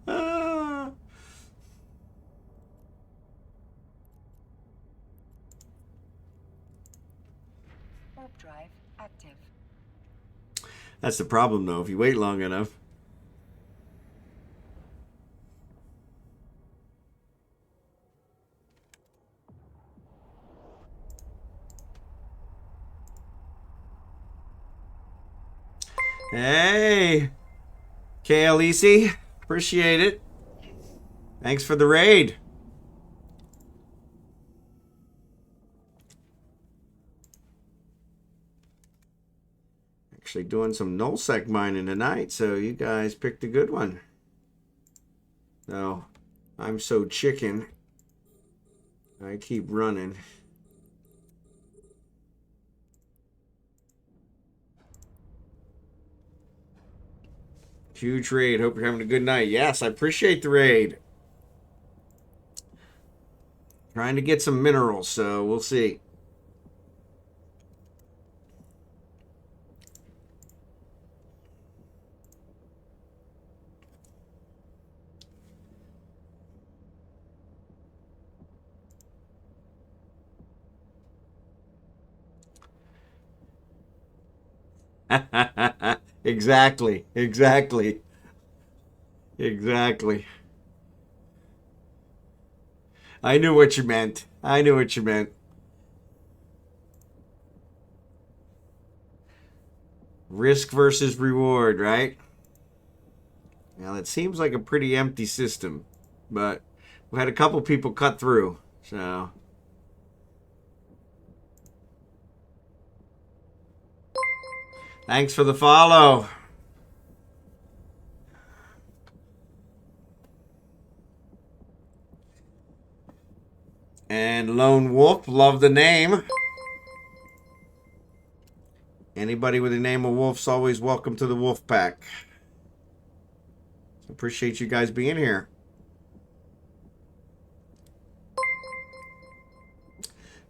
Ah. Warp drive active. That's the problem, though. If you wait long enough. Hey, KhaleesiEalesi, appreciate it. Thanks for the raid. Actually doing some nullsec mining tonight, so you guys picked a good one. So I'm so chicken. I keep running. Huge raid. Hope you're having a good night. Yes, I appreciate the raid. Trying to get some minerals, so we'll see. Exactly. Exactly. Exactly. I knew what you meant. I knew what you meant. Risk versus reward, right? Now, it seems like a pretty empty system, but we had a couple people cut through, so. Thanks for the follow. And Lone Wolf, love the name. Anybody with the name of Wolf's always welcome to the Wolf Pack. Appreciate you guys being here.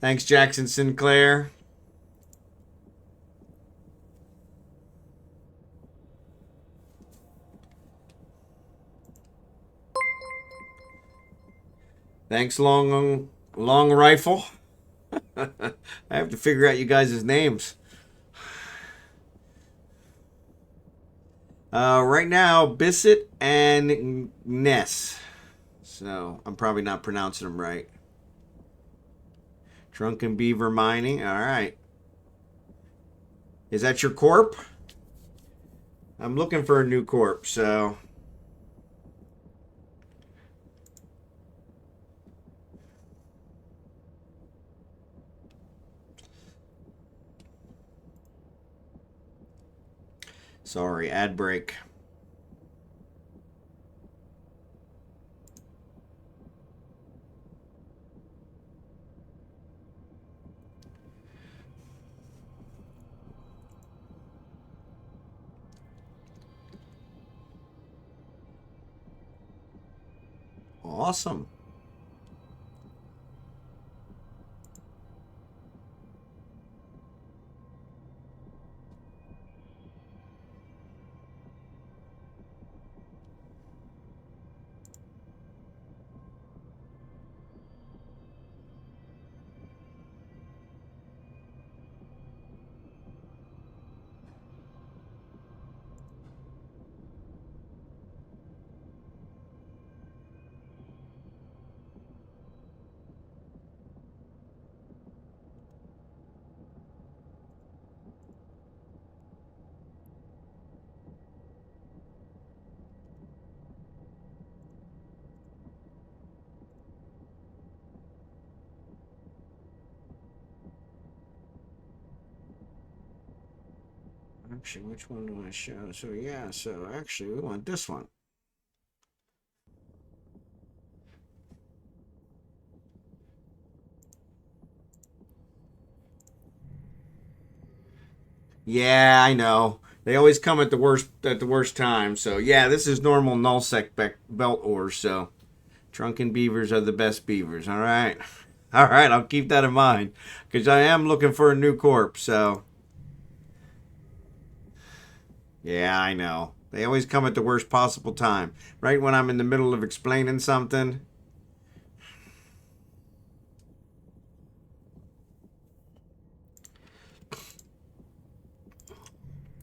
Thanks, Jackson Sinclair. Thanks, Long Rifle. I have to figure out you guys' names. Right now, Bisset and Ness. So, I'm probably not pronouncing them right. Drunken Beaver Mining. All right. Is that your corp? I'm looking for a new corp, so. Sorry, ad break. Awesome. Actually, which one do I show? So yeah, so actually we want this one. Yeah, I know. They always come at the worst time. So yeah, this is normal nullsec belt ores. So drunken beavers are the best beavers. All right, all right. I'll keep that in mind because I am looking for a new corpse. So yeah, I know. They always come at the worst possible time, right when I'm in the middle of explaining something.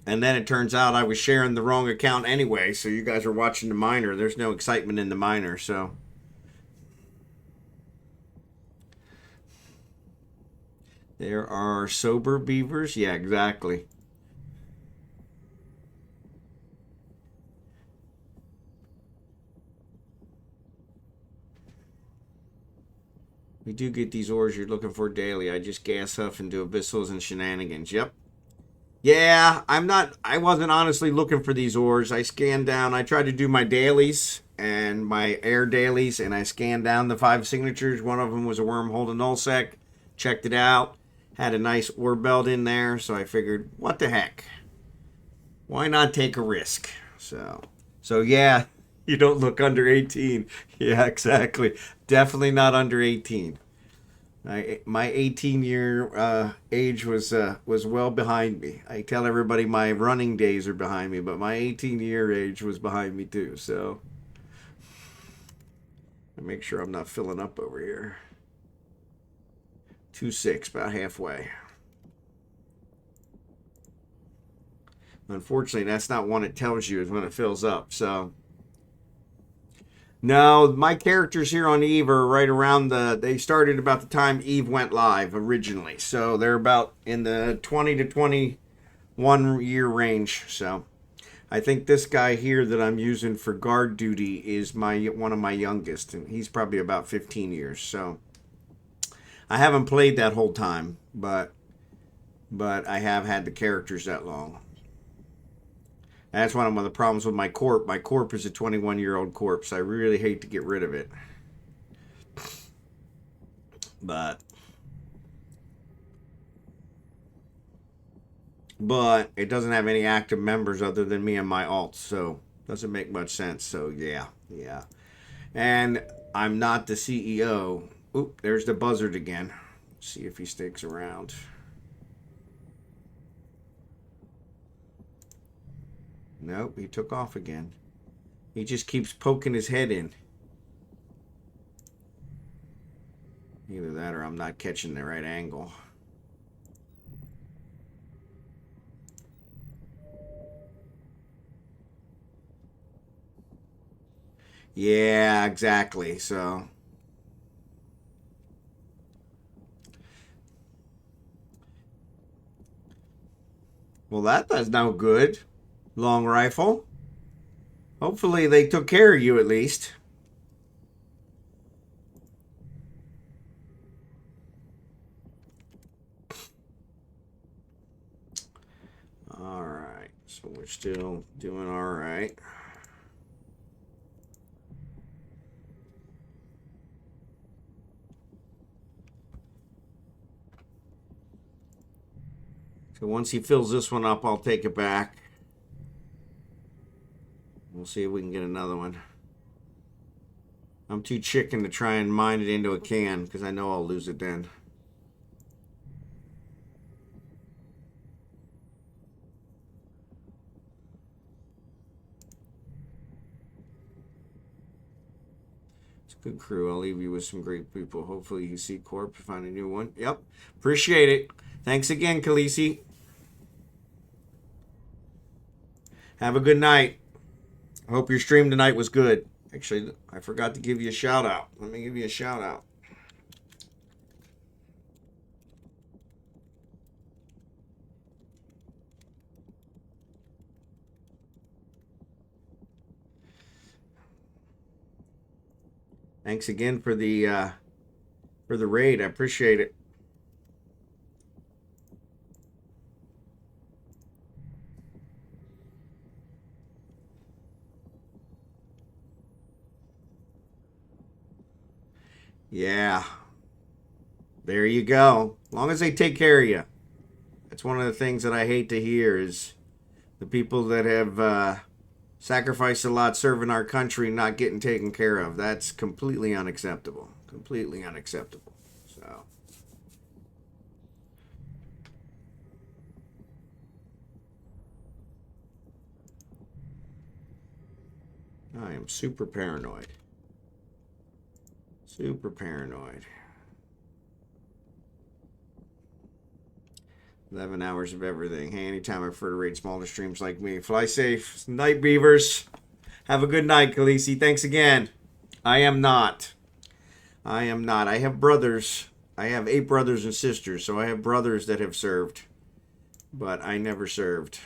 And then it turns out I was sharing the wrong account anyway, so you guys are watching the miner. There's no excitement in the miner, so. There are sober beavers? Yeah, exactly. We do get these ores you're looking for daily. I just gas huff and do abyssals and shenanigans. Yep. Yeah, I wasn't honestly looking for these ores. I scanned down, I tried to do my dailies and my air dailies, and I scanned down the 5 signatures. One of them was a wormhole to nullsec. Checked it out. Had a nice ore belt in there, so I figured, what the heck? Why not take a risk? So yeah, you don't look under 18. Yeah, exactly. Definitely not under 18. My 18-year age was well behind me. I tell everybody my running days are behind me, but my 18-year age was behind me too. So I make sure I'm not filling up over here. 2.6, about halfway. Unfortunately, that's not one it tells you is when it fills up. So no, my characters here on Eve are right around they started about the time Eve went live originally. So they're about in the 20 to 21 year range. So I think this guy here that I'm using for guard duty is one of my youngest, and he's probably about 15 years. So I haven't played that whole time, but I have had the characters that long. That's one of the problems with my corp. My corp is a 21-year-old corpse. I really hate to get rid of it. But it doesn't have any active members other than me and my alt, so doesn't make much sense. So yeah. And I'm not the CEO. Oop, there's the buzzard again. Let's see if he sticks around. Nope, he took off again. He just keeps poking his head in. Either that or I'm not catching the right angle. Yeah, exactly. So well, that's no good. Long rifle. Hopefully they took care of you at least. All right. So we're still doing all right. So once he fills this one up, I'll take it back. We'll see if we can get another one. I'm too chicken to try and mine it into a can because I know I'll lose it then. It's a good crew. I'll leave you with some great people. Hopefully you see Corp, find a new one. Yep. Appreciate it. Thanks again, Khaleesi. Have a good night. I hope your stream tonight was good. Actually, I forgot to give you a shout out. Let me give you a shout out. Thanks again for the raid. I appreciate it. Yeah. There you go. As long as they take care of you. That's one of the things that I hate to hear is the people that have sacrificed a lot serving our country not getting taken care of. That's completely unacceptable. Completely unacceptable. So. I am super paranoid. Super paranoid. 11 hours of everything. Hey, anytime I prefer to raid smaller streams like me. Fly safe. Night, Beavers. Have a good night, Khaleesi. Thanks again. I am not. I am not. I have brothers. I have 8 brothers and sisters, so I have brothers that have served. But I never served.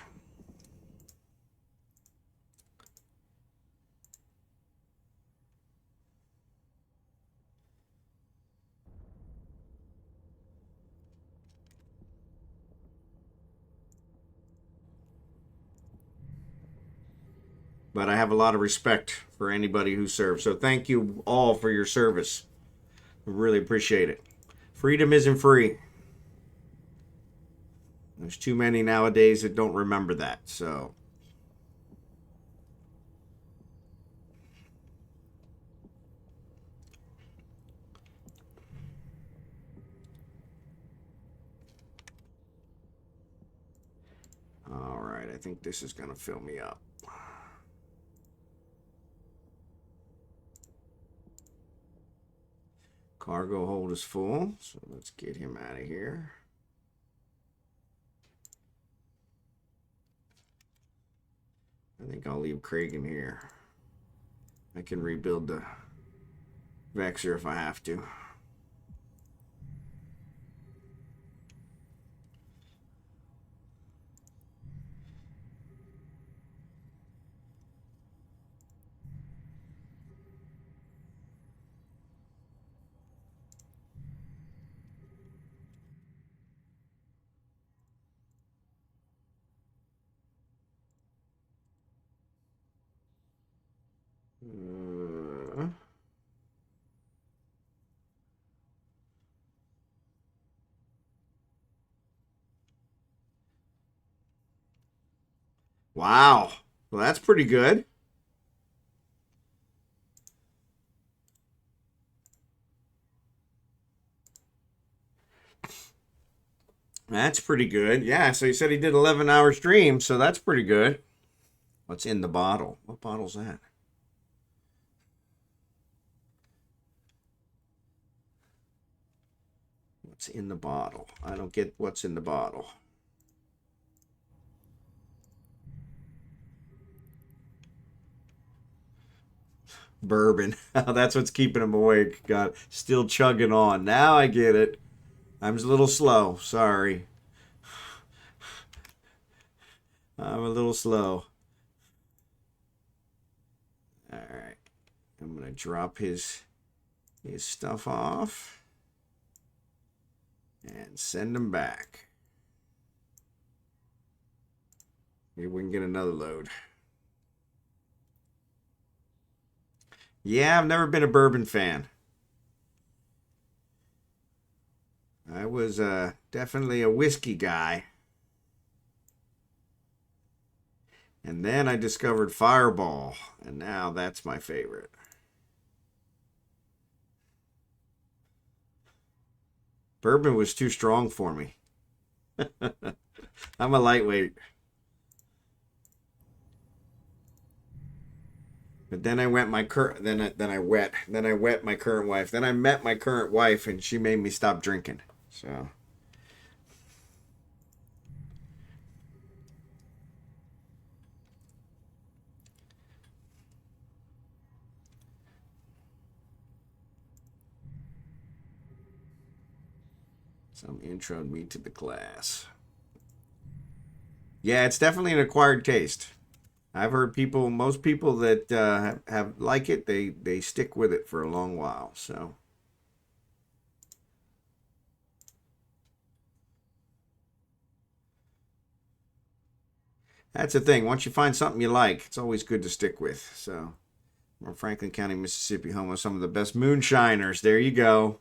But I have a lot of respect for anybody who serves. So thank you all for your service. I really appreciate it. Freedom isn't free. There's too many nowadays that don't remember that. So. All right, I think this is going to fill me up. Cargo hold is full, so let's get him out of here. I think I'll leave Craig in here. I can rebuild the Vexer if I have to. Wow. Well, that's pretty good. That's pretty good. Yeah, so he said he did 11-hour stream, so that's pretty good. What's in the bottle? What bottle's that? What's in the bottle? I don't get what's in the bottle. Bourbon. That's what's keeping him awake. God, still chugging on. Now I get it. I'm a little slow. Sorry. I'm a little slow. All right. I'm going to drop his stuff off and send him back. Maybe we can get another load. Yeah, I've never been a bourbon fan. I was definitely a whiskey guy. And then I discovered Fireball, and now that's my favorite. Bourbon was too strong for me. I'm a lightweight. But then I wet my I wet my current wife. Then I met my current wife, and she made me stop drinking. So. Some introed me to the class. Yeah, it's definitely an acquired taste. I've heard most people that have like it, they stick with it for a long while. So. That's the thing. Once you find something you like, it's always good to stick with. So From Franklin County, Mississippi, home of some of the best moonshiners. There you go.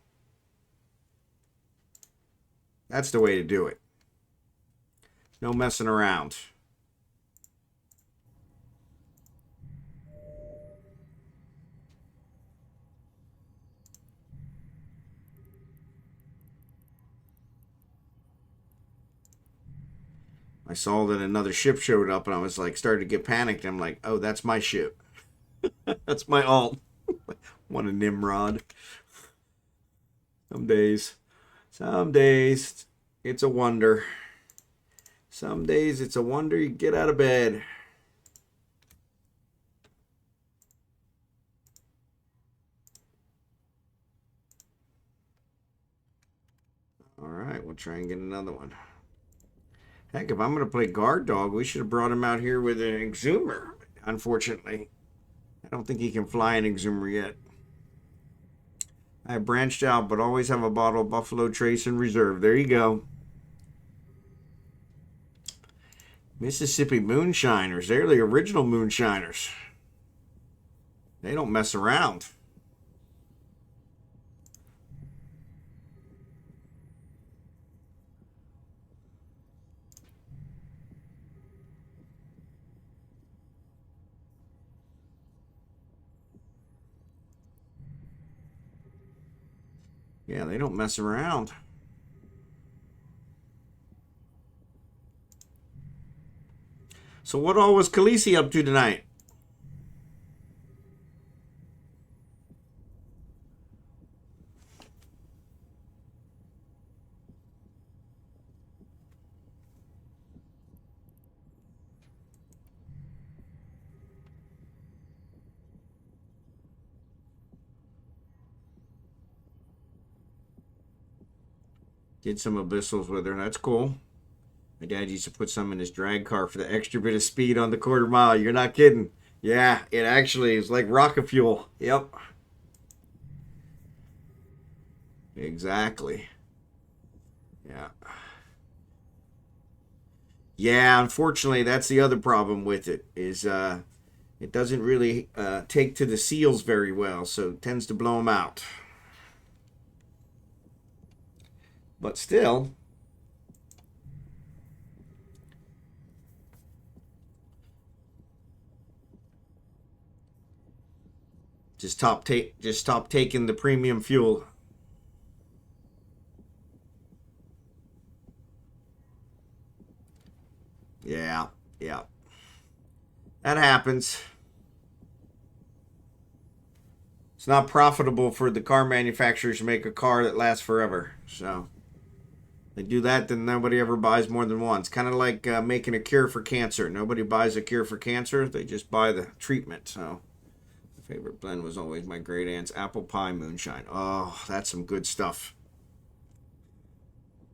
That's the way to do it. No messing around. I saw that another ship showed up and I was like, started to get panicked. I'm like, oh, that's my ship. That's my alt. What a Nimrod. Some days it's a wonder. Some days it's a wonder you get out of bed. All right, we'll try and get another one. Heck, if I'm going to play guard dog, we should have brought him out here with an exhumer. Unfortunately, I don't think he can fly an exhumer yet. I branched out, but always have a bottle of Buffalo Trace in reserve. There you go. Mississippi moonshiners. They're the original moonshiners. They don't mess around. Yeah, they don't mess around. So what all was Khaleesi up to tonight? Did some abyssals with her. That's cool. My dad used to put some in his drag car for the extra bit of speed on the quarter mile. You're not kidding. Yeah, it actually is like rocket fuel. Yep. Exactly. Yeah. Yeah, unfortunately, that's the other problem with it is it doesn't really take to the seals very well, so it tends to blow them out. But still, just stop taking the premium fuel. Yeah, yeah. That happens. It's not profitable for the car manufacturers to make a car that lasts forever. So they do that, then nobody ever buys more than one. It's kind of like making a cure for cancer. Nobody buys a cure for cancer. They just buy the treatment. So my favorite blend was always my great aunt's apple pie moonshine. Oh, that's some good stuff.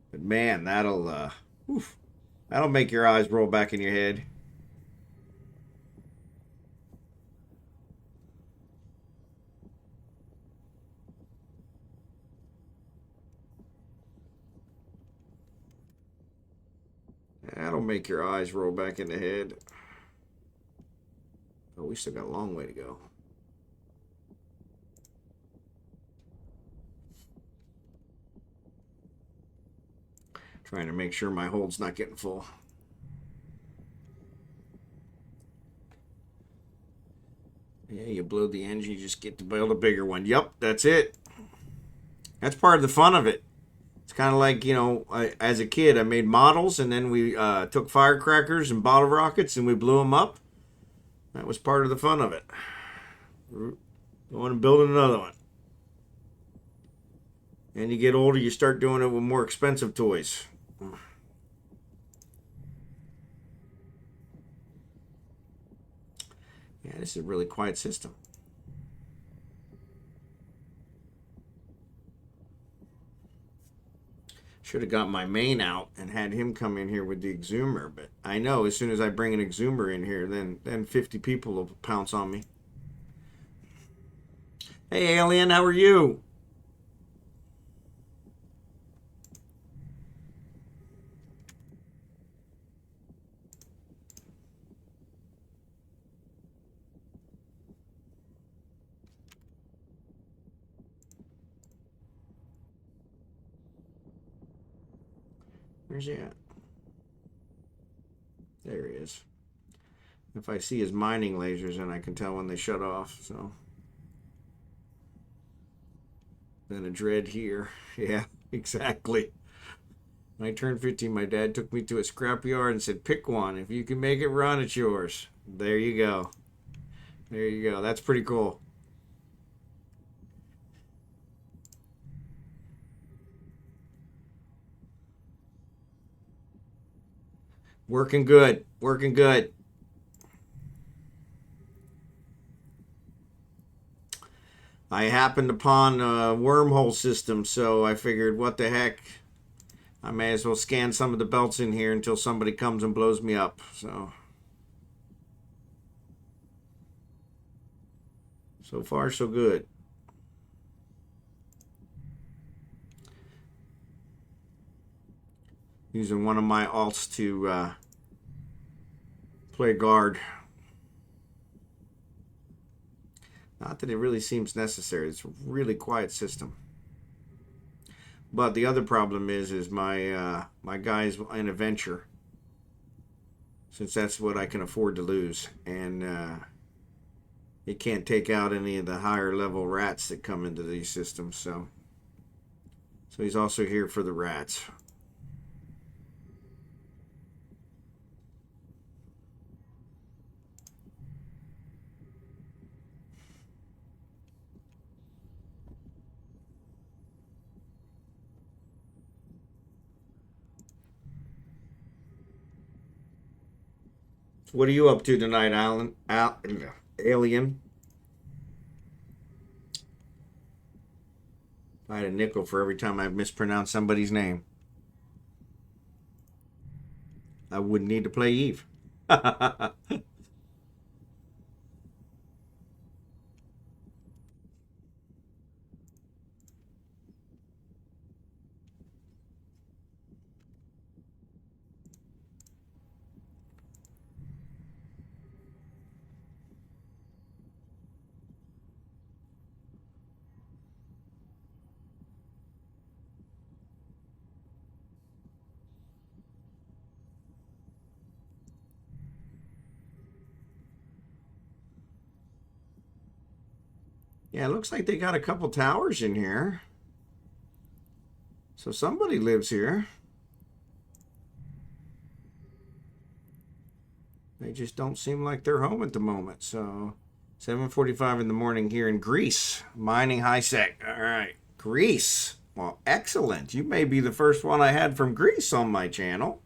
But man, that'll make your eyes roll back in your head. That'll make your eyes roll back in the head. Oh, we still got a long way to go. Trying to make sure my hold's not getting full. Yeah, you blow the engine, you just get to build a bigger one. Yep, that's it. That's part of the fun of it. It's kind of like, you know, as a kid, I made models, and then we took firecrackers and bottle rockets, and we blew them up. That was part of the fun of it. Going and building another one. And you get older, you start doing it with more expensive toys. Yeah, this is a really quiet system. Should have got my main out and had him come in here with the exhumer, but I know as soon as I bring an exhumer in here, then 50 people will pounce on me. Hey, Alien, how are you? Where's he at? There he is. If I see his mining lasers, then I can tell when they shut off. So then a dread here. Yeah, exactly. When I turned 15, my dad took me to a scrapyard and said, pick one. If you can make it run, it's yours. There you go. There you go. That's pretty cool. Working good. Working good. I happened upon a wormhole system, so I figured, what the heck? I may as well scan some of the belts in here until somebody comes and blows me up. So far, so good. Using one of my alts to play guard. Not that it really seems necessary. It's a really quiet system. But the other problem is my my guy's in a venture, since that's what I can afford to lose, and it can't take out any of the higher level rats that come into these systems. So he's also here for the rats. What are you up to tonight, Alien? I had a nickel for every time I mispronounced somebody's name. I wouldn't need to play Eve. Yeah, it looks like they got a couple towers in here. So somebody lives here. They just don't seem like they're home at the moment. So 7:45 in the morning here in Greece. Mining high sec. All right. Greece. Well, excellent. You may be the first one I had from Greece on my channel.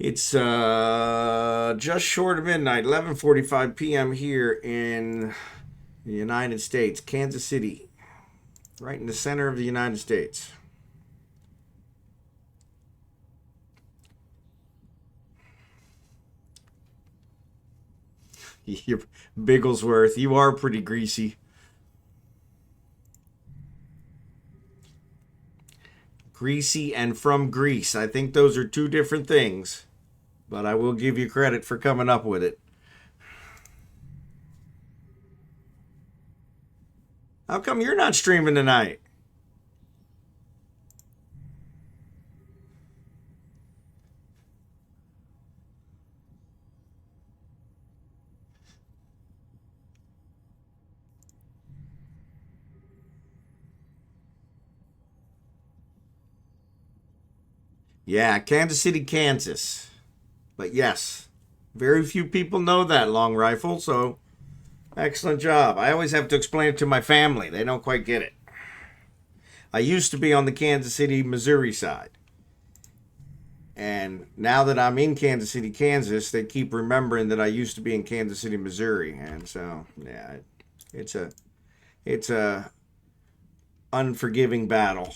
It's just short of midnight, 11:45 p.m. here in the United States, Kansas City, right in the center of the United States. You're Bigglesworth, you are pretty greasy. Greasy and from Greece. I think those are two different things. But I will give you credit for coming up with it. How come you're not streaming tonight? Yeah, Kansas City, Kansas. But yes, very few people know that long rifle, so excellent job. I always have to explain it to my family. They don't quite get it. I used to be on the Kansas City, Missouri side. And now that I'm in Kansas City, Kansas, they keep remembering that I used to be in Kansas City, Missouri. And so, yeah, it's a unforgiving battle.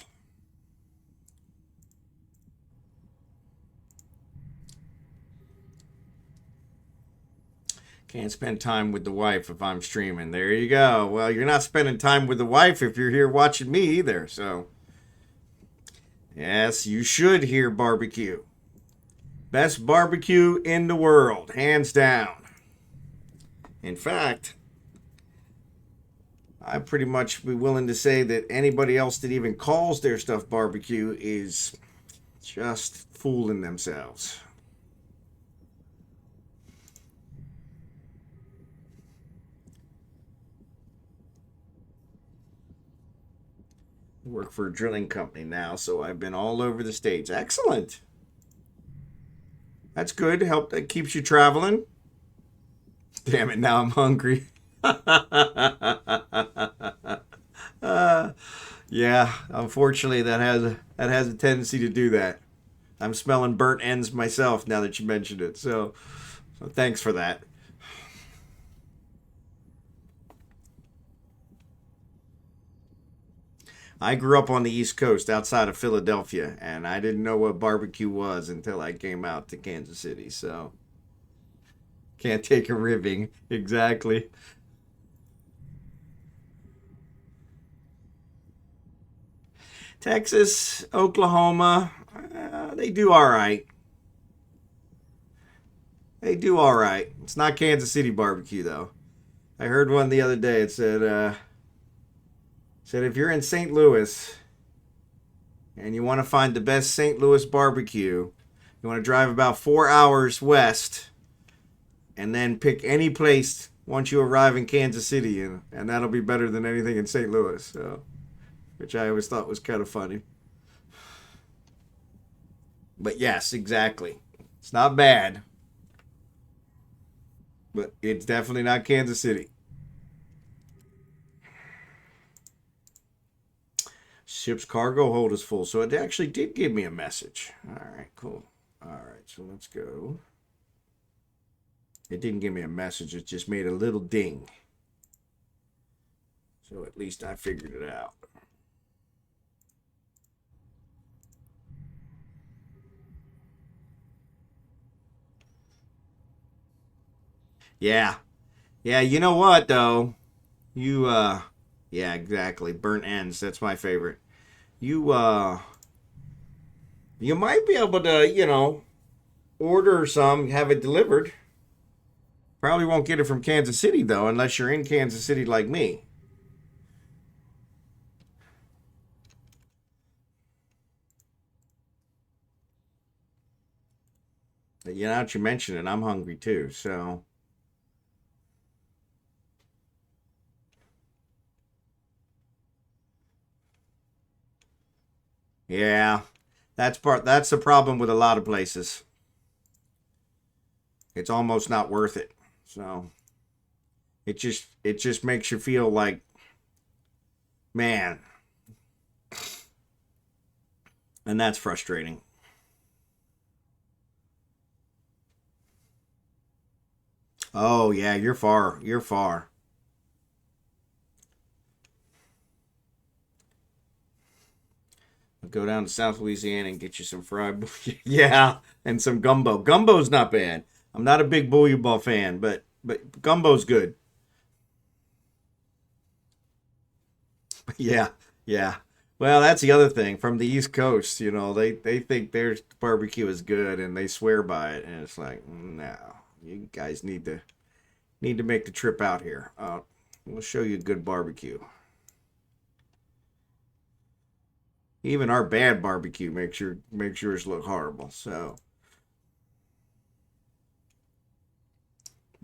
Can't spend time with the wife if I'm streaming. There you go. Well, you're not spending time with the wife if you're here watching me either. So, yes, you should hear barbecue. Best barbecue in the world, hands down. In fact, I'd pretty much be willing to say that anybody else that even calls their stuff barbecue is just fooling themselves. I work for a drilling company now, so I've been all over the States. Excellent. That's good. That keeps you traveling. Damn it, now I'm hungry. Yeah, unfortunately that has a tendency to do that. I'm smelling burnt ends myself now that you mentioned it. So thanks for that. I grew up on the East Coast outside of Philadelphia, and I didn't know what barbecue was until I came out to Kansas City. So can't take a ribbing. Exactly. Texas, Oklahoma, they do all right. They do all right. It's not Kansas City barbecue though. I heard one the other day. It said if you're in St. Louis and you want to find the best St. Louis barbecue, you want to drive about 4 hours west and then pick any place once you arrive in Kansas City, and that'll be better than anything in St. Louis. So, which I always thought was kind of funny. But yes, exactly. It's not bad, but it's definitely not Kansas City. Ship's cargo hold is full. So it actually did give me a message. All right, cool. All right, so let's go. It didn't give me a message. It just made a little ding. So at least I figured it out. Yeah. Yeah, you know what, though? Yeah, exactly. Burnt ends. That's my favorite. You, you might be able to, order some, have it delivered. Probably won't get it from Kansas City, though, unless you're in Kansas City like me. Now that you mention it, I'm hungry too, so. Yeah, that's the problem with a lot of places. It's almost not worth it. So it just makes you feel like, man, and that's frustrating. Oh yeah, you're far. You're far. I'll go down to South Louisiana and get you some fried. Yeah, and some gumbo. Gumbo's not bad. I'm not a big bouillon fan, but gumbo's good. Yeah, yeah. Well, that's the other thing from the East Coast. They think their barbecue is good and they swear by it, and it's like, no, you guys need to make the trip out here. We'll show you good barbecue. Even our bad barbecue makes yours look horrible. So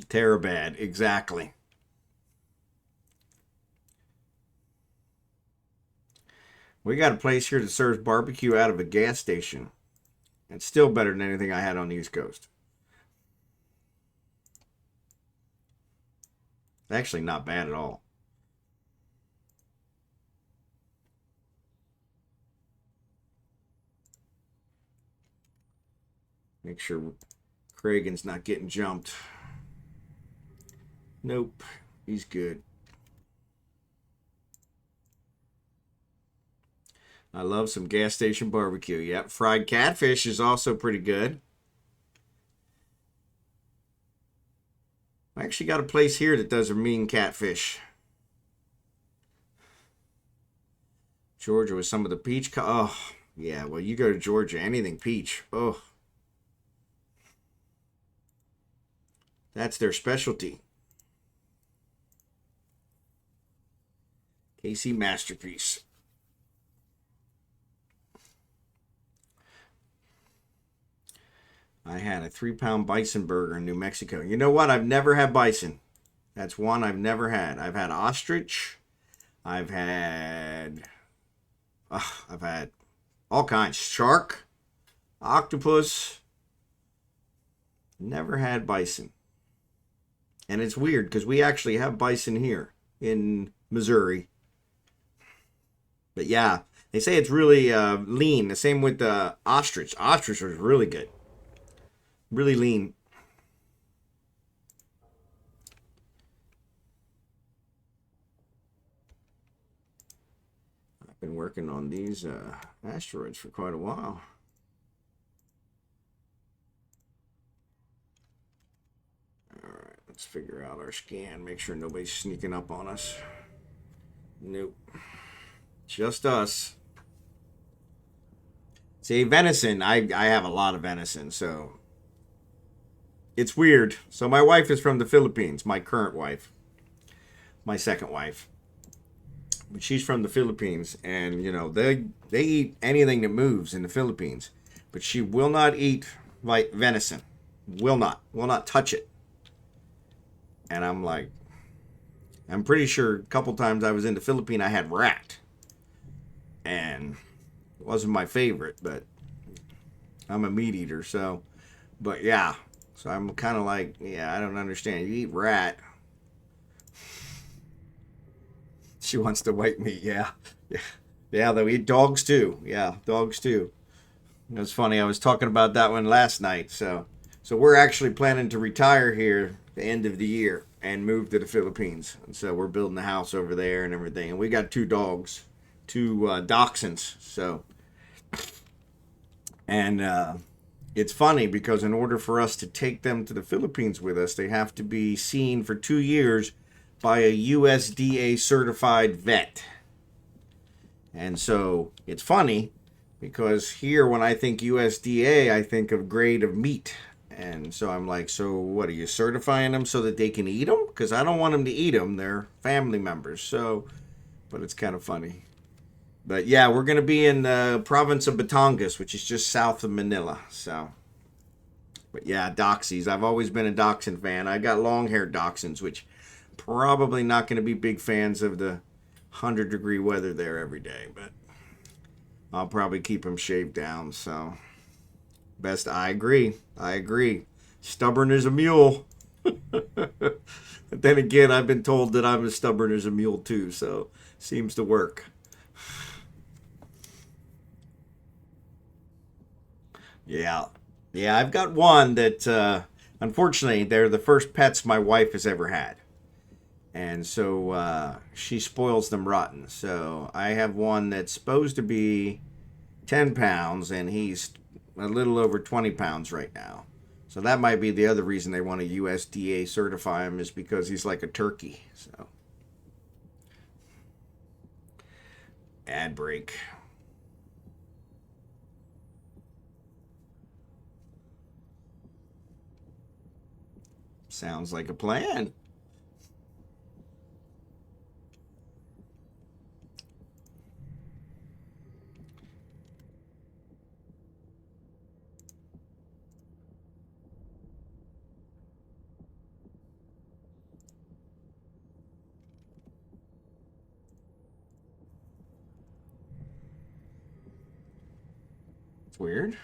terror bad, exactly. We got a place here that serves barbecue out of a gas station. It's still better than anything I had on the East Coast. Actually, not bad at all. Make sure Kragan's not getting jumped. Nope, he's good. I love some gas station barbecue. Yep, fried catfish is also pretty good. I actually got a place here that does a mean catfish. Georgia with some of the peach. Oh, yeah. Well, you go to Georgia, anything peach. Oh, that's their specialty. KC Masterpiece. I had a 3-pound bison burger in New Mexico. You know what? I've never had bison. That's one I've never had. I've had ostrich. I've had all kinds. Shark, octopus. Never had bison. And it's weird because we actually have bison here in Missouri. But yeah, they say it's really lean. The same with the ostrich. Ostrich was really good. Really lean. I've been working on these asteroids for quite a while. Alright, let's figure out our scan. Make sure nobody's sneaking up on us. Nope. Just us. See, venison, I have a lot of venison, so it's weird. So my wife is from the Philippines, my current wife. My second wife. But she's from the Philippines, and you know, they eat anything that moves in the Philippines. But she will not eat like venison. Will not touch it. And I'm like, I'm pretty sure a couple times I was in the Philippines I had rat. And it wasn't my favorite, but I'm a meat eater, so but yeah. So I'm kind of like, yeah, I don't understand. You eat rat. She wants the white meat, yeah. Yeah, they'll eat dogs too. Yeah, dogs too. It was funny. I was talking about that one last night. So we're actually planning to retire here the end of the year and move to the Philippines. And so we're building a house over there and everything. And we got 2 dogs, 2 dachshunds. So, and it's funny because in order for us to take them to the Philippines with us, they have to be seen for 2 years by a USDA certified vet. And so it's funny because here when I think USDA, I think of grade of meat. And so I'm like, so what, are you certifying them so that they can eat them? Because I don't want them to eat them. They're family members. So, but it's kind of funny. But yeah, we're going to be in the province of Batangas, which is just south of Manila. So, but yeah, Doxies. I've always been a Dachshund fan. I got long-haired Dachshunds, which probably not going to be big fans of the 100-degree weather there every day. But I'll probably keep them shaved down. So, I agree. Stubborn as a mule. But then again, I've been told that I'm as stubborn as a mule too. So, seems to work. Yeah. Yeah, I've got one that, unfortunately, they're the first pets my wife has ever had. And so she spoils them rotten. So I have one that's supposed to be 10 pounds, and he's a little over 20 pounds right now. So that might be the other reason they want to USDA certify him, is because he's like a turkey. So, ad break. Sounds like a plan. It's weird.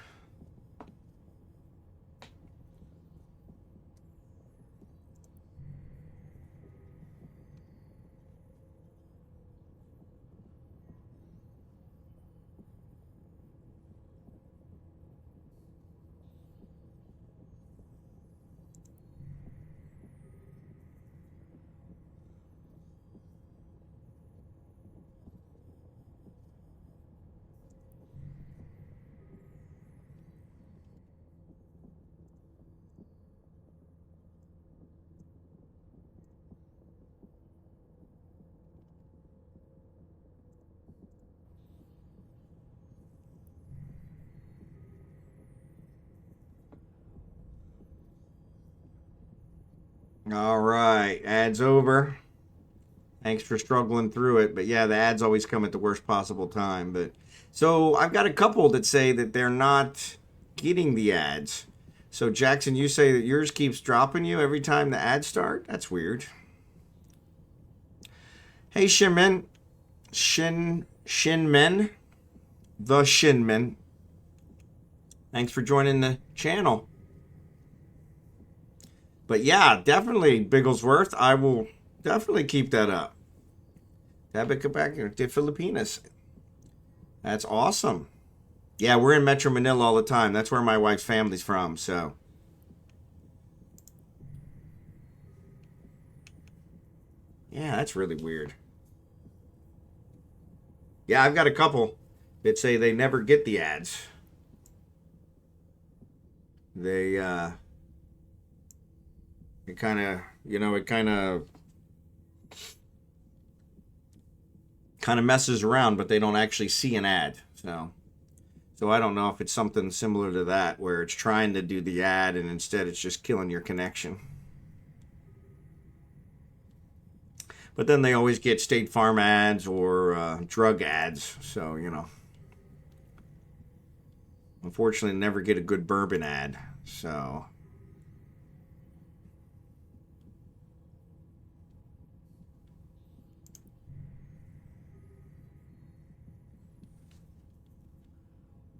All right, ad's over. Thanks for struggling through it. But yeah, the ads always come at the worst possible time. But so I've got a couple that say that they're not getting the ads. So Jackson, you say that yours keeps dropping you every time the ads start? That's weird. Hey Shinmen. Shinmen. TheShinmen. Thanks for joining the channel. But yeah, definitely Bigglesworth. I will definitely keep that up. Tabit back to Filipinas. That's awesome. Yeah, we're in Metro Manila all the time. That's where my wife's family's from, so. Yeah, that's really weird. Yeah, I've got a couple that say they never get the ads. They, it kind of, you know, it kind of messes around, but they don't actually see an ad. So I don't know if it's something similar to that, where it's trying to do the ad and instead it's just killing your connection. But then they always get State Farm ads or drug ads. So, you know. Unfortunately, never get a good bourbon ad. So.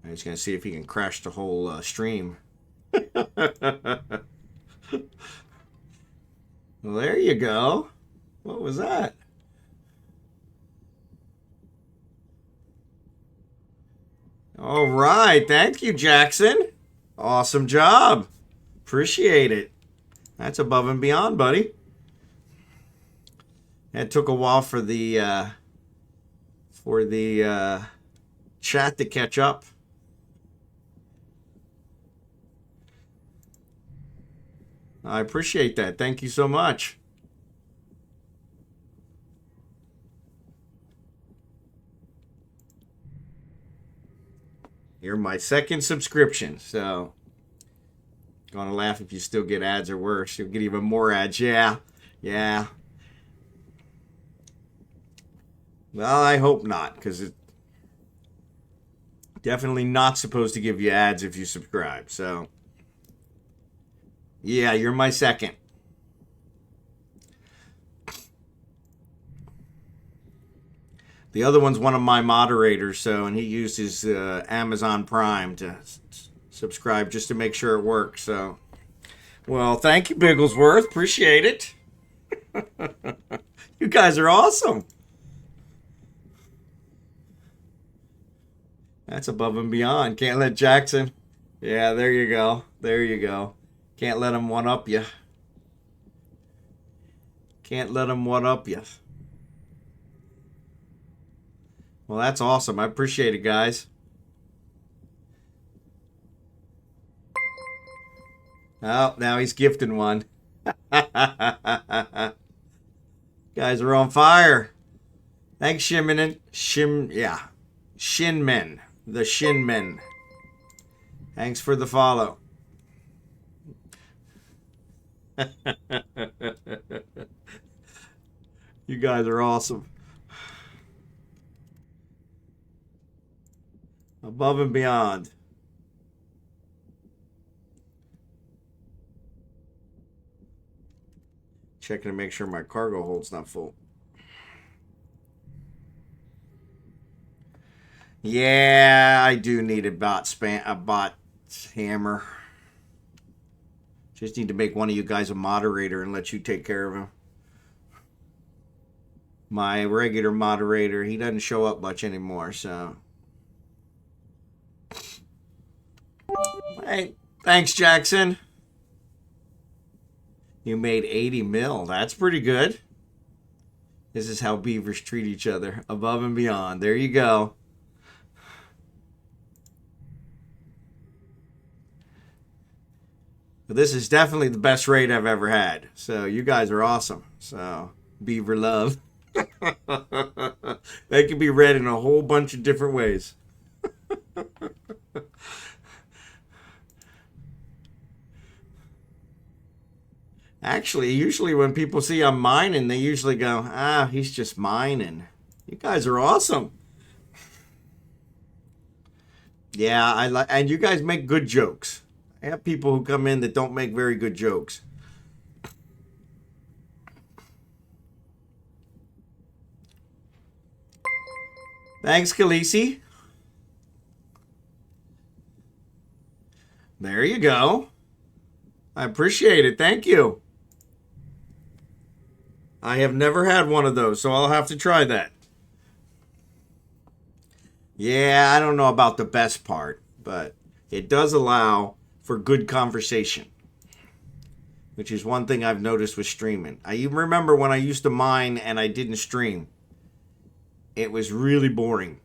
I'm just going to see if he can crash the whole stream. Well, there you go. What was that? All right. Thank you, Jackson. Awesome job. Appreciate it. That's above and beyond, buddy. It took a while for the chat to catch up. I appreciate that. Thank you so much. You're my second subscription, so gonna laugh if you still get ads or worse. You'll get even more ads. Yeah. Yeah. Well, I hope not, because it's definitely not supposed to give you ads if you subscribe. So, yeah, you're my second. The other one's one of my moderators, so, and he used his Amazon Prime to subscribe just to make sure it works. So, well, thank you, Bigglesworth. Appreciate it. You guys are awesome. That's above and beyond. Can't let Jackson. Yeah, there you go. There you go. Can't let him one up you. Can't let him one up you. Well, that's awesome. I appreciate it, guys. Oh, now he's gifting one. Guys are on fire. Thanks, Shinmen. Shinmen. TheShinmen. Thanks for the follow. You guys are awesome. Above and beyond. Checking to make sure my cargo hold's not full. Yeah, I do need a bot hammer. Just need to make one of you guys a moderator and let you take care of him. My regular moderator, he doesn't show up much anymore, so. Hey, thanks, Jackson. You made 80 mil. That's pretty good. This is how beavers treat each other. Above and beyond. There you go. This is definitely the best rate I've ever had. So you guys are awesome. So beaver love. That can be read in a whole bunch of different ways. Actually, usually when people see I'm mining, they usually go, ah, he's just mining. You guys are awesome. Yeah, I like, and you guys make good jokes. I have people who come in that don't make very good jokes. Thanks, Khaleesi. There you go. I appreciate it. Thank you. I have never had one of those, so I'll have to try that. Yeah, I don't know about the best part, but it does allow for good conversation, which is one thing I've noticed with streaming. I even remember when I used to mine and I didn't stream. It was really boring.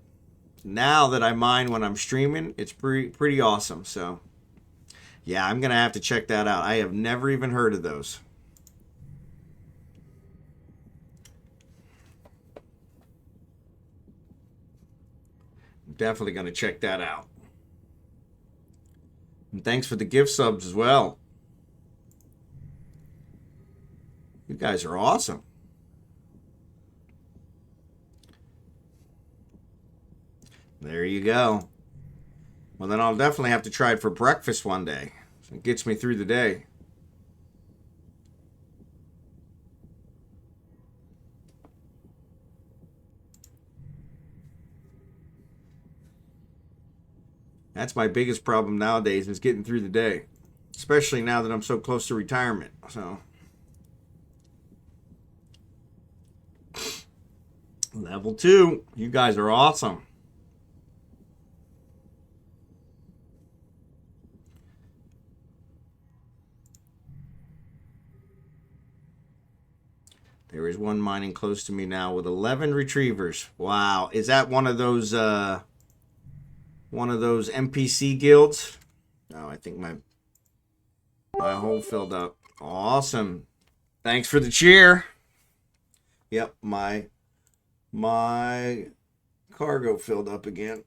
Now that I mine when I'm streaming, it's pretty awesome. So, yeah, I'm going to have to check that out. I have never even heard of those. I'm definitely going to check that out. And thanks for the gift subs as well. You guys are awesome. There you go. Well, then I'll definitely have to try it for breakfast one day. It gets me through the day. That's my biggest problem nowadays is getting through the day. Especially now that I'm so close to retirement. So, level 2. You guys are awesome. There is one mining close to me now with 11 retrievers. Wow. Is that one of those NPC guilds? Oh, I think my hole filled up. Awesome. Thanks for the cheer. Yep, my cargo filled up again.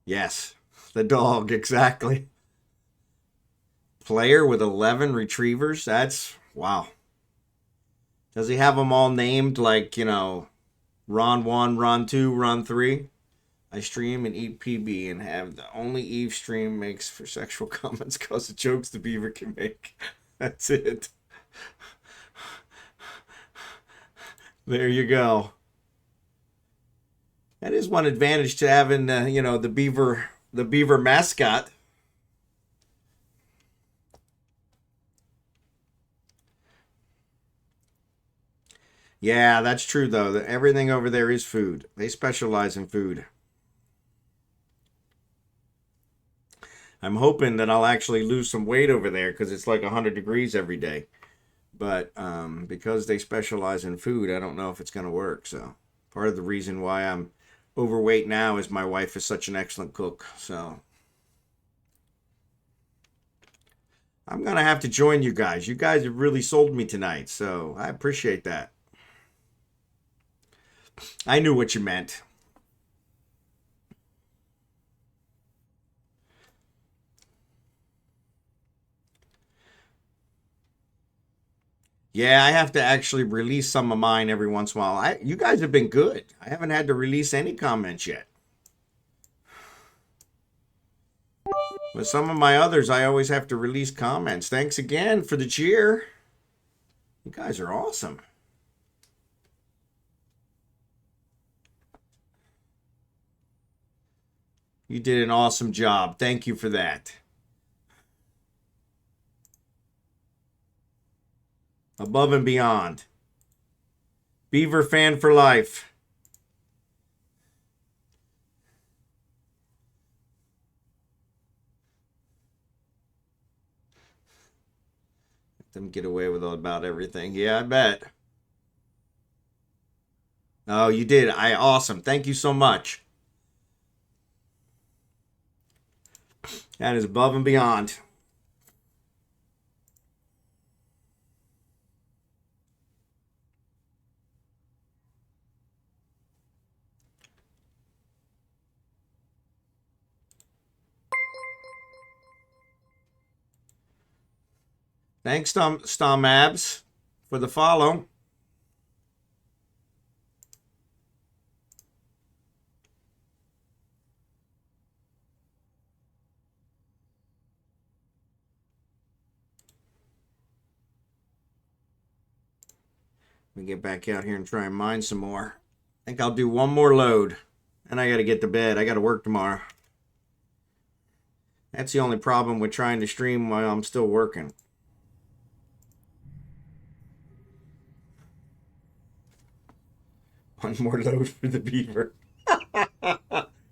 Yes, the dog, exactly. Player with 11 retrievers? That's, wow. Does he have them all named like, Ron 1, Ron 2, Ron 3? I stream and eat PB and have the only Eve stream makes for sexual comments because of jokes the beaver can make. That's it. There you go. That is one advantage to having, the beaver mascot. Yeah, that's true though. Everything over there is food. They specialize in food. I'm hoping that I'll actually lose some weight over there because it's like 100 degrees every day. But because they specialize in food, I don't know if it's going to work. So part of the reason why I'm overweight now is my wife is such an excellent cook. So I'm going to have to join you guys. You guys have really sold me tonight. So I appreciate that. I knew what you meant. Yeah, I have to actually release some of mine every once in a while. You guys have been good. I haven't had to release any comments yet. With some of my others, I always have to release comments. Thanks again for the cheer. You guys are awesome. You did an awesome job. Thank you for that. Above and beyond. Beaver fan for life. Let them get away with about everything. Yeah, I bet. Oh, you did. Awesome. Thank you so much. That is above and beyond. Thanks, stomabs, for the follow. Let me get back out here and try and mine some more. I think I'll do one more load. And I got to get to bed. I got to work tomorrow. That's the only problem with trying to stream while I'm still working. One more load for the beaver.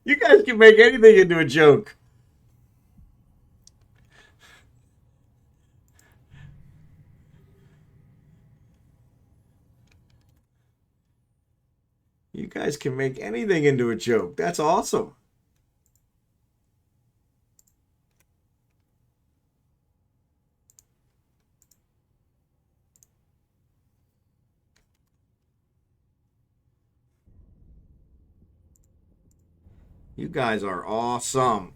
You guys can make anything into a joke. You guys can make anything into a joke. That's awesome. You guys are awesome.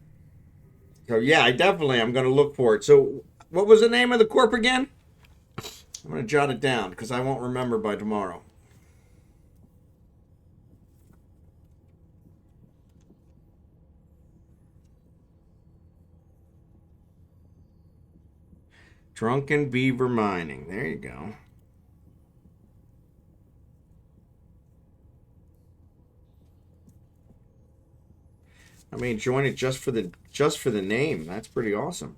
So yeah, I'm going to look for it. So what was the name of the corp again? I'm going to jot it down because I won't remember by tomorrow. Drunken Beaver Mining. There you go. I mean, join it just for the name. That's pretty awesome.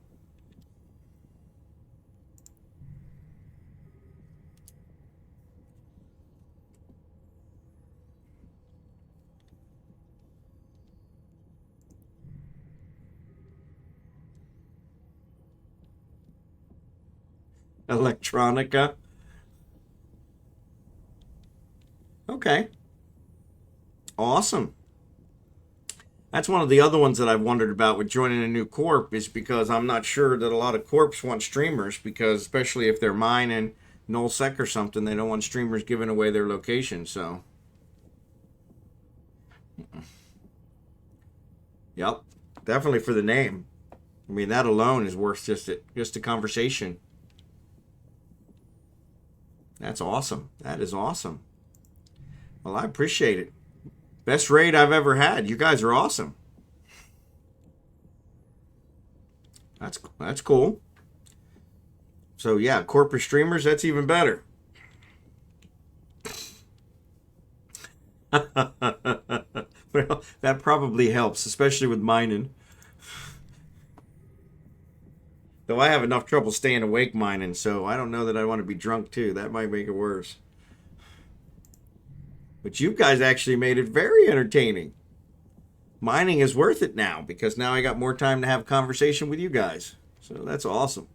Electronica. Okay. Awesome. That's one of the other ones that I've wondered about with joining a new corp, is because I'm not sure that a lot of corps want streamers, because especially if they're mining nullsec or something, they don't want streamers giving away their location. So, yep, definitely for the name. I mean, that alone is worth just a conversation. That's awesome. That is awesome. Well, I appreciate it. Best raid I've ever had. You guys are awesome. That's cool. So yeah, corporate streamers, that's even better. Well, that probably helps, especially with mining. Though I have enough trouble staying awake mining, so I don't know that I want to be drunk too. That might make it worse. But you guys actually made it very entertaining. Mining is worth it now, because now I got more time to have a conversation with you guys. So that's awesome.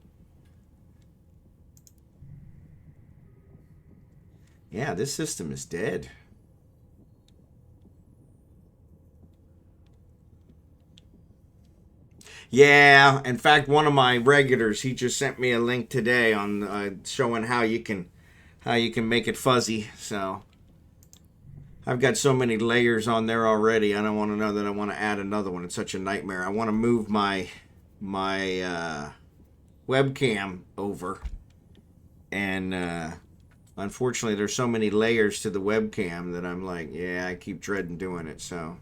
Yeah, this system is dead. Yeah, in fact, one of my regulars, he just sent me a link today on showing how you can make it fuzzy. So I've got so many layers on there already. I don't want to know that I want to add another one. It's such a nightmare. I want to move my webcam over, and unfortunately, there's so many layers to the webcam that I'm like, yeah, I keep dreading doing it. So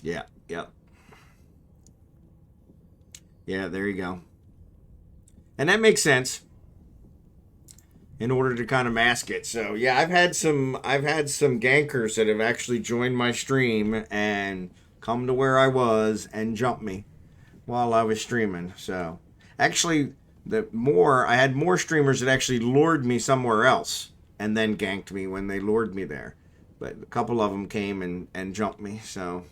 yeah, yep. Yeah, there you go. And that makes sense in order to kind of mask it. So yeah, I've had some gankers that have actually joined my stream and come to where I was and jumped me while I was streaming. So actually, I had more streamers that actually lured me somewhere else and then ganked me when they lured me there. But a couple of them came and jumped me. So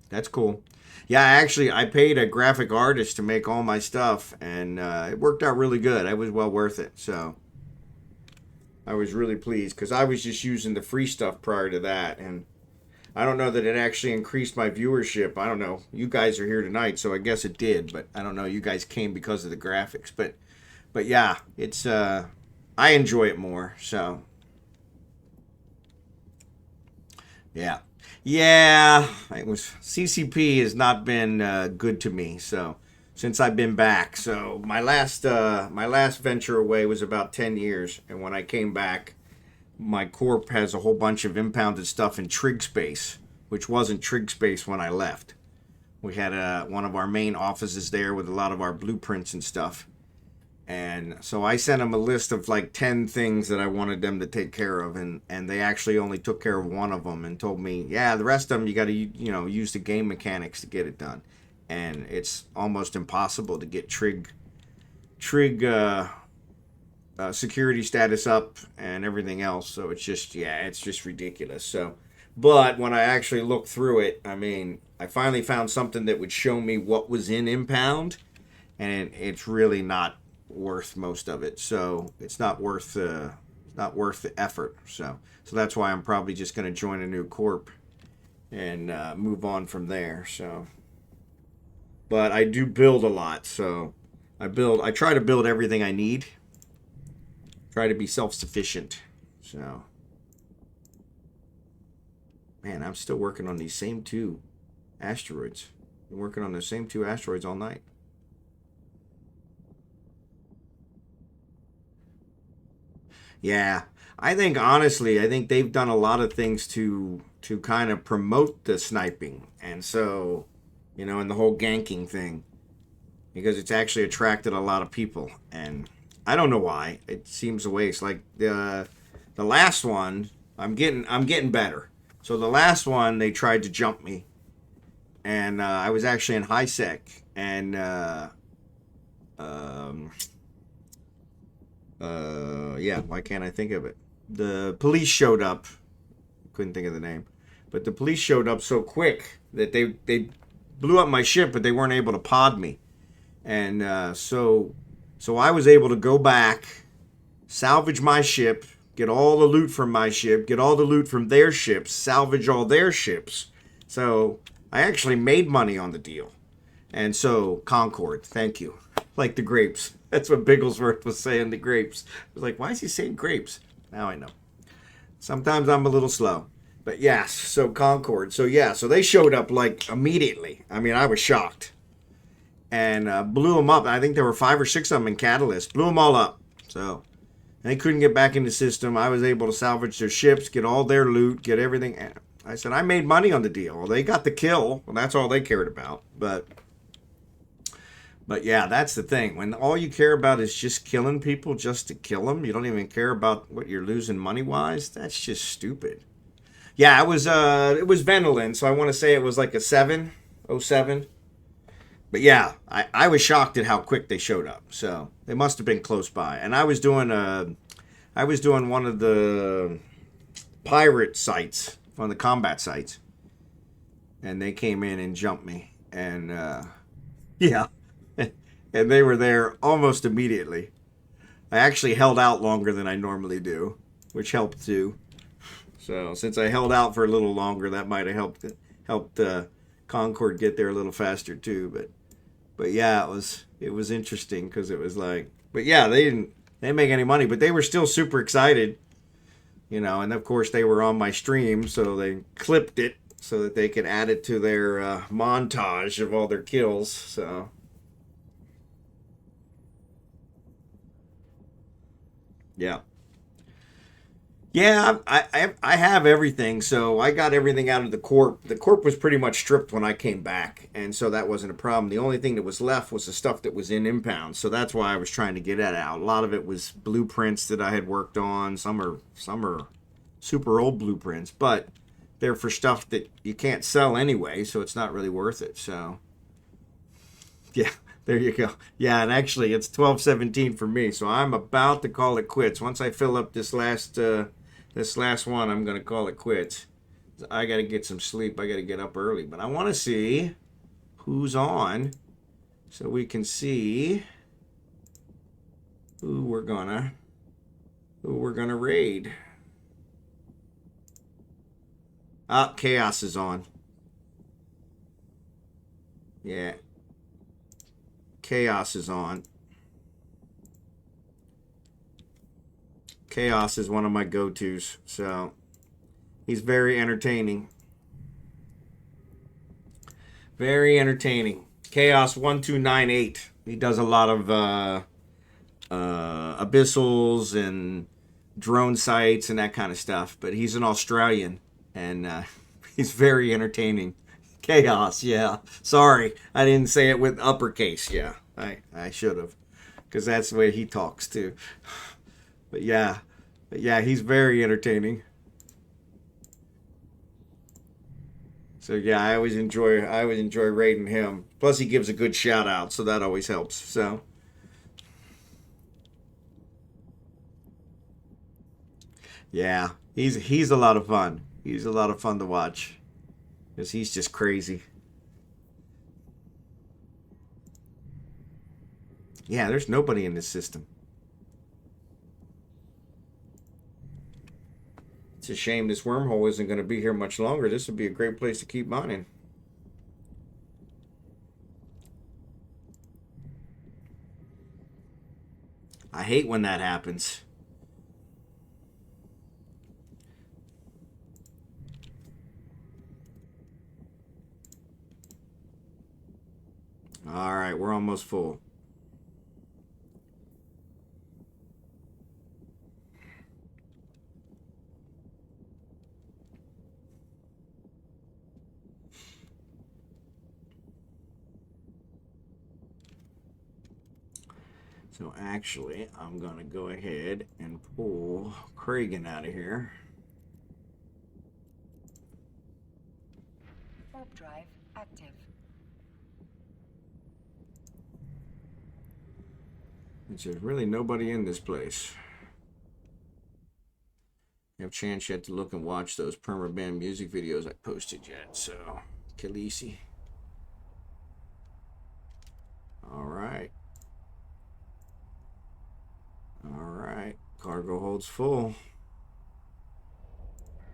that's cool. Yeah, actually, I paid a graphic artist to make all my stuff, and it worked out really good. It was well worth it. So I was really pleased, because I was just using the free stuff prior to that, and I don't know that it actually increased my viewership. I don't know. You guys are here tonight, so I guess it did, but I don't know. You guys came because of the graphics, but yeah, it's I enjoy it more. So yeah. Yeah, it was CCP has not been good to me. So since I've been back, so my last venture away was about 10 years, and when I came back, my corp has a whole bunch of impounded stuff in trig space, which wasn't trig space when I left. We had one of our main offices there with a lot of our blueprints and stuff. And so I sent them a list of like 10 things that I wanted them to take care of, and they actually only took care of one of them and told me, yeah, the rest of them you got to use the game mechanics to get it done. And it's almost impossible to get trig security status up and everything else. So it's just ridiculous. So, but when I actually looked through it, I mean, I finally found something that would show me what was in impound, and it's really not worth most of it. So it's not worth the effort. So that's why I'm probably just going to join a new corp and move on from there. So, but I do build a lot. So I try to build everything I need. Try to be self-sufficient. So, man, I'm still working on these same 2 asteroids. Been working on the same 2 asteroids all night. Yeah, I think honestly, I think they've done a lot of things to kind of promote the sniping, and so, and the whole ganking thing, because it's actually attracted a lot of people, and I don't know why. It seems a waste. Like the last one, I'm getting better. So the last one, they tried to jump me, and I was actually in high sec, and yeah, why can't I think of it? The police showed up. Couldn't think of the name, but the police showed up so quick that they blew up my ship, but they weren't able to pod me, and so I was able to go back, salvage my ship, get all the loot from my ship, get all the loot from their ships, salvage all their ships. So I actually made money on the deal. And so, Concord, thank you. Like the grapes. That's what Bigglesworth was saying, the grapes. I was like, why is he saying grapes? Now I know. Sometimes I'm a little slow. But yes, so Concord. So yeah, so they showed up like immediately. I mean, I was shocked. And blew them up. I think there were 5 or 6 of them in Catalyst. Blew them all up. So they couldn't get back in the system. I was able to salvage their ships, get all their loot, get everything. I said, I made money on the deal. Well, they got the kill. Well, that's all they cared about. But yeah, that's the thing. When all you care about is just killing people just to kill them, you don't even care about what you're losing money-wise, that's just stupid. Yeah, it was Venolin, so I want to say it was like a 707. But yeah, I was shocked at how quick they showed up. So they must have been close by. And I was doing one of the pirate sites, one of the combat sites, and they came in and jumped me. And yeah, and they were there almost immediately. I actually held out longer than I normally do, which helped too. So since I held out for a little longer, that might have helped Concord get there a little faster too. But yeah, it was interesting because it was like, but yeah, they didn't make any money, but they were still super excited, and of course they were on my stream, so they clipped it so that they could add it to their montage of all their kills. So yeah. Yeah, I have everything, so I got everything out of the corp. The corp was pretty much stripped when I came back, and so that wasn't a problem. The only thing that was left was the stuff that was in impound, so that's why I was trying to get it out. A lot of it was blueprints that I had worked on. Some are super old blueprints, but they're for stuff that you can't sell anyway, so it's not really worth it. So yeah, there you go. Yeah, and actually it's 12:17 for me, so I'm about to call it quits. Once I fill up this last one, I'm gonna call it quits. I gotta get some sleep. I gotta get up early, but I want to see who's on, so we can see who we're gonna raid. Ah, Chaos is on. Yeah, Chaos is on. Chaos is one of my go-tos, so he's very entertaining. Very entertaining. Chaos1298. He does a lot of abyssals and drone sites and that kind of stuff. But he's an Australian, and he's very entertaining. Chaos, yeah. Sorry, I didn't say it with uppercase. Yeah, I should have, because that's the way he talks too. But yeah, he's very entertaining. So yeah, I always enjoy rating him. Plus, he gives a good shout out, so that always helps. So. Yeah, he's a lot of fun. He's a lot of fun to watch because he's just crazy. Yeah, there's nobody in this system. It's a shame this wormhole isn't going to be here much longer. This would be a great place to keep mining. I hate when that happens. All right, we're almost full. So actually, I'm going to go ahead and pull Kragan out of here. Warp drive active. There's really nobody in this place. You have a chance yet to look and watch those permaband music videos I posted yet. So, Khaleesi. All right. All right. Cargo holds full.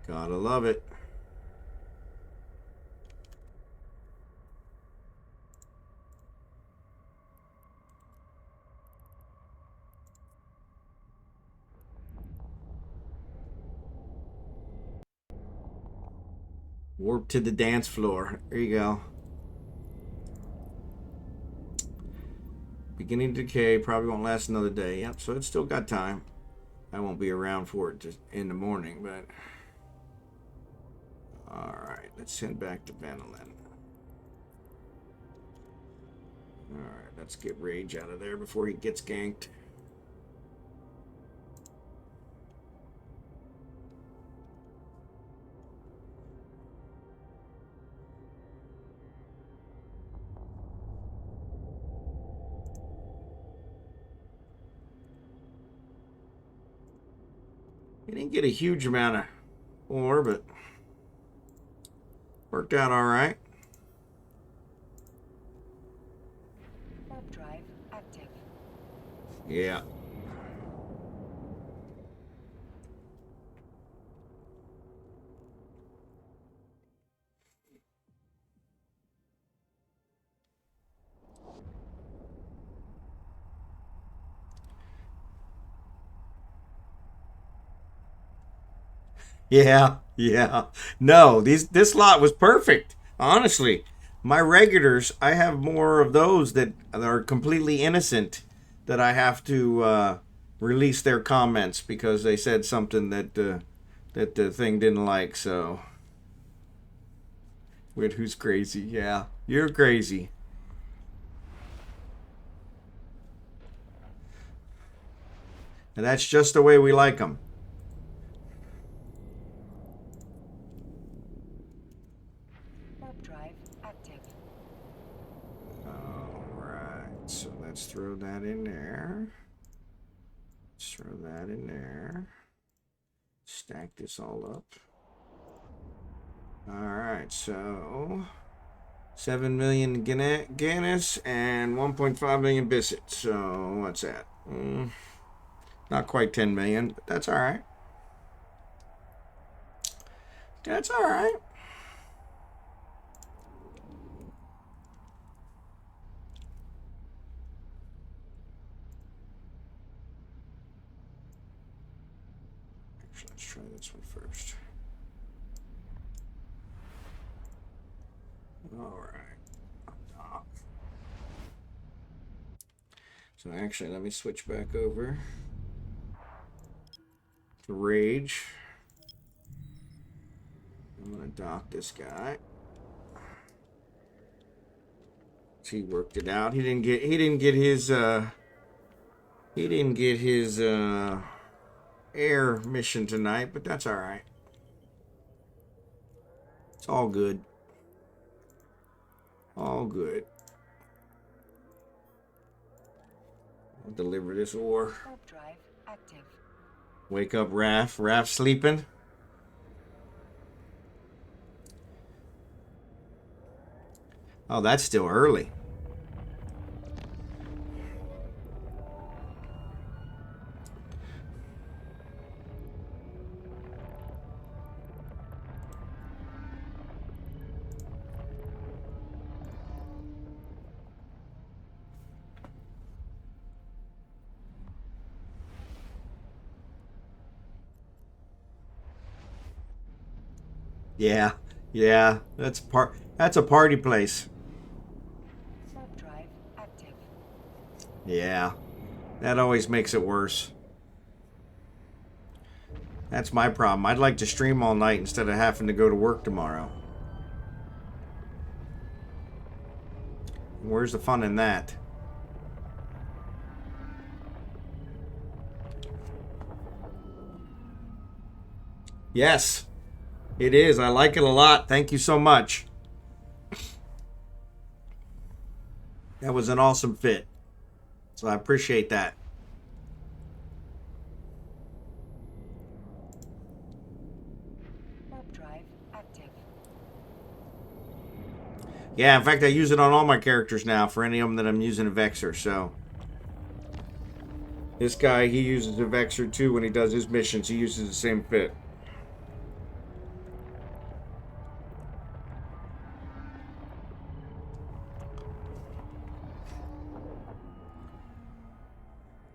Gotta love it. Warp to the dance floor. There you go. Beginning to decay. Probably won't last another day. Yep, so it's still got time. I won't be around for it in the morning, but... Alright, let's head back to Vanillin. Alright, let's get Rage out of there before he gets ganked. He didn't get a huge amount of ore, but worked out all right. Warp drive active. Yeah. Yeah. No, this lot was perfect. Honestly, my regulars, I have more of those that are completely innocent that I have to release their comments because they said something that the thing didn't like. So, weird, who's crazy? Yeah, you're crazy. And that's just the way we like them. Warp drive active. Alright, so let's throw that in there. Let's throw that in there. Stack this all up. Alright, so 7 million Guinness and 1.5 million Bisset. So what's that? Not quite 10 million, but that's alright. That's alright. Actually, let's try this one first. Alright. So actually, let me switch back over to Rage. I'm gonna dock this guy. He worked it out. He didn't get his air mission tonight, but that's all right. It's all good. All good. I'll deliver this ore. Warp drive active. Wake up, Raph. Raph sleeping. Oh, that's still early. Yeah, yeah, that's a party place. Warp drive active. Yeah, that always makes it worse. That's my problem. I'd like to stream all night instead of having to go to work tomorrow. Where's the fun in that? Yes, it is. I like it a lot. Thank you so much. That was an awesome fit. So I appreciate that. Warp drive active. Yeah, in fact, I use it on all my characters now for any of them that I'm using a Vexer, so. This guy, he uses a Vexer too when he does his missions. He uses the same fit.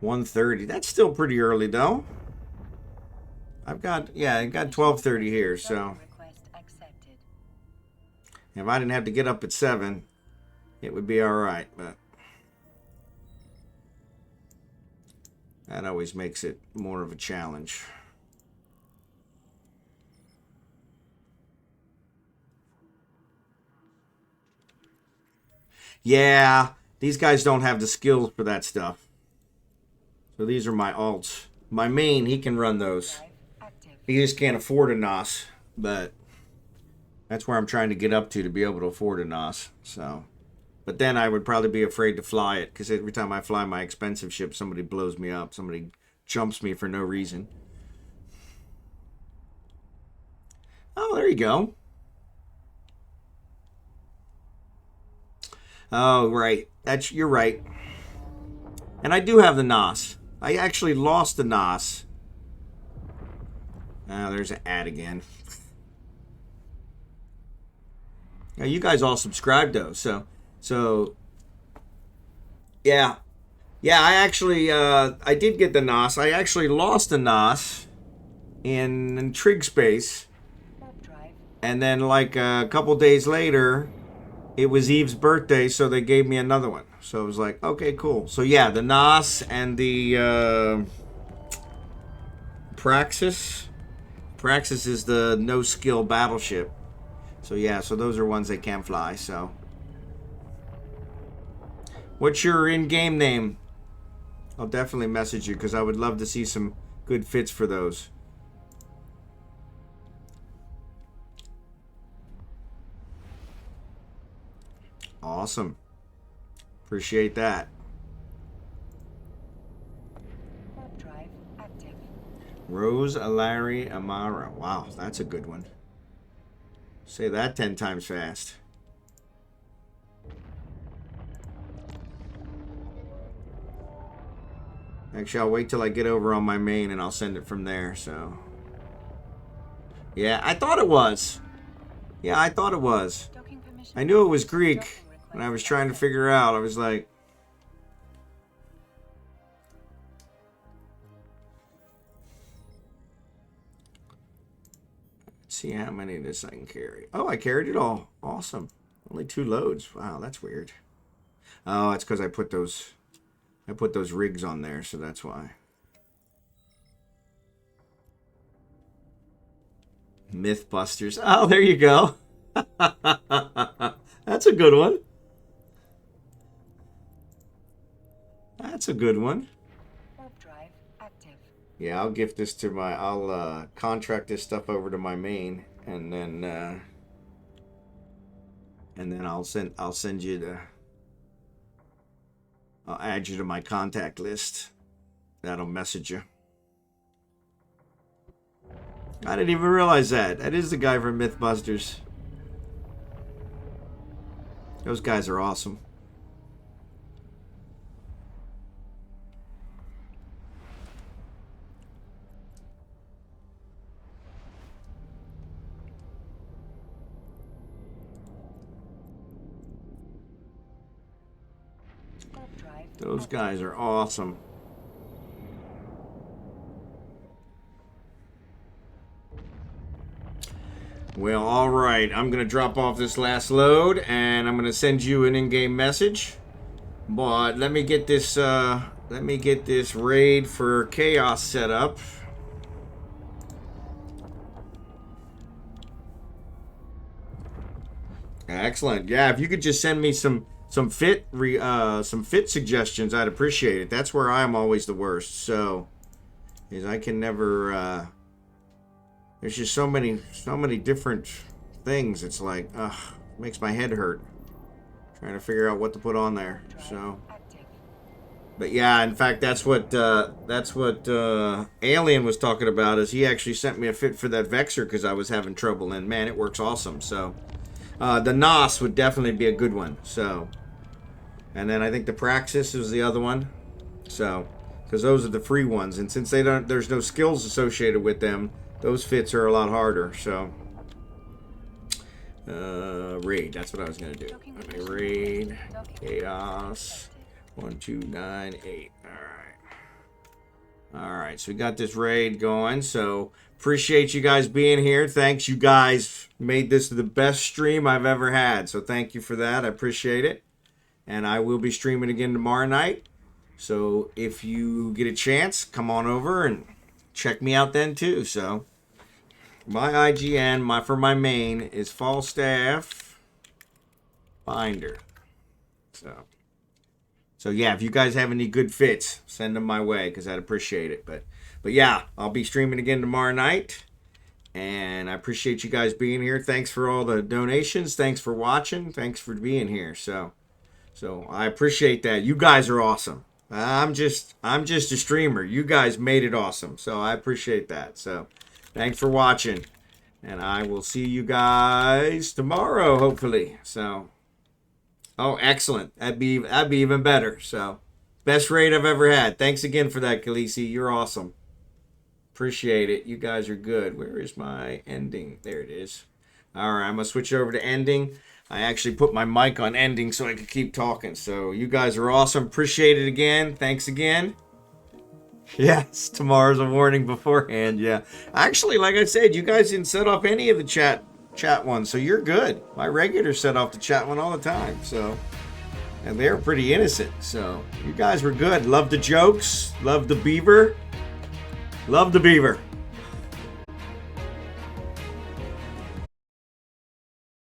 $1:30. That's still pretty early though. I got 12:30 here, so Request accepted. if I didn't have to get up at 7, it would be all right, but that always makes it more of a challenge. Yeah, these guys don't have the skills for that stuff. So these are my alts. My main, he can run those. Drive active. He just can't afford a NOS, but that's where I'm trying to get up to be able to afford a NOS. So, but then I would probably be afraid to fly it because every time I fly my expensive ship, somebody blows me up. Somebody jumps me for no reason. Oh, there you go. Oh, right. You're right. And I do have the NOS. I actually lost the NOS. Oh, there's an ad again. Now, you guys all subscribed though, so yeah. Yeah, I actually I did get the NOS. I actually lost the NOS in Trig Space. Warp drive. And then like a couple days later, it was Eve's birthday, so they gave me another one. So it was like, okay, cool. So yeah, the NOS and the Praxis. Praxis is the no-skill battleship. So yeah, so those are ones that can fly, so. What's your in-game name? I'll definitely message you because I would love to see some good fits for those. Awesome. Appreciate that. Warp drive active. Rose Alari Amara. Wow, that's a good one. Say that 10 times fast. Actually, I'll wait till I get over on my main and I'll send it from there, so. Yeah, I thought it was. Yeah, I thought it was. Docking permission. I knew it was Greek Docking when I was request trying to figure out. I was like, let's see how many of this I can carry. Oh, I carried it all. Awesome. Only 2 loads. Wow, that's weird. Oh, it's because I I put those rigs on there, so that's why. Mythbusters. Oh, there you go. That's a good one. That's a good one. Warp drive active. Yeah, I'll gift this to my. I'll contract this stuff over to my main, and then I'll send you the. I'll add you to my contact list. That'll message you. I didn't even realize that. That is the guy from Mythbusters. Those guys are awesome. Warp drive. Those guys are awesome. Well, all right. I'm going to drop off this last load, and I'm going to send you an in-game message. But let me get this raid for Chaos set up. Excellent. Yeah, if you could just send me some fit suggestions, I'd appreciate it. That's where I'm always the worst. So, is I can never. There's just so many different things. It's like, makes my head hurt trying to figure out what to put on there. So, but yeah, in fact, that's what Alien was talking about. Is he actually sent me a fit for that Vexer because I was having trouble, and man, it works awesome. So, the Nos would definitely be a good one. So, and then I think the Praxis is the other one. So, because those are the free ones, and since there's no skills associated with them. Those fits are a lot harder, so. Raid, that's what I was going to do. Okay, raid, chaos, 1, 2, 9, 8. All right, so we got this raid going, so appreciate you guys being here. Thanks, you guys made this the best stream I've ever had, so thank you for that. I appreciate it. And I will be streaming again tomorrow night, so if you get a chance, come on over and check me out then too, so. My IGN, for my main, is Falstaff Binder. So yeah, if you guys have any good fits, send them my way, because I'd appreciate it. But yeah, I'll be streaming again tomorrow night. And I appreciate you guys being here. Thanks for all the donations. Thanks for watching. Thanks for being here. So I appreciate that. You guys are awesome. I'm just a streamer. You guys made it awesome. So I appreciate that. So thanks for watching, and I will see you guys tomorrow, hopefully. So, oh, excellent. That'd be even better. So, best raid I've ever had. Thanks again for that, Khaleesi. You're awesome. Appreciate it. You guys are good. Where is my ending? There it is. All right, I'm gonna switch over to ending. I actually put my mic on ending so I could keep talking. So, you guys are awesome. Appreciate it again. Thanks again. Yes, tomorrow's a warning beforehand. Yeah, actually, like I said, you guys didn't set off any of the chat ones, so you're good. My regulars set off the chat one all the time, so, and they're pretty innocent. So you guys were good. Love the jokes. Love the beaver. Love the beaver.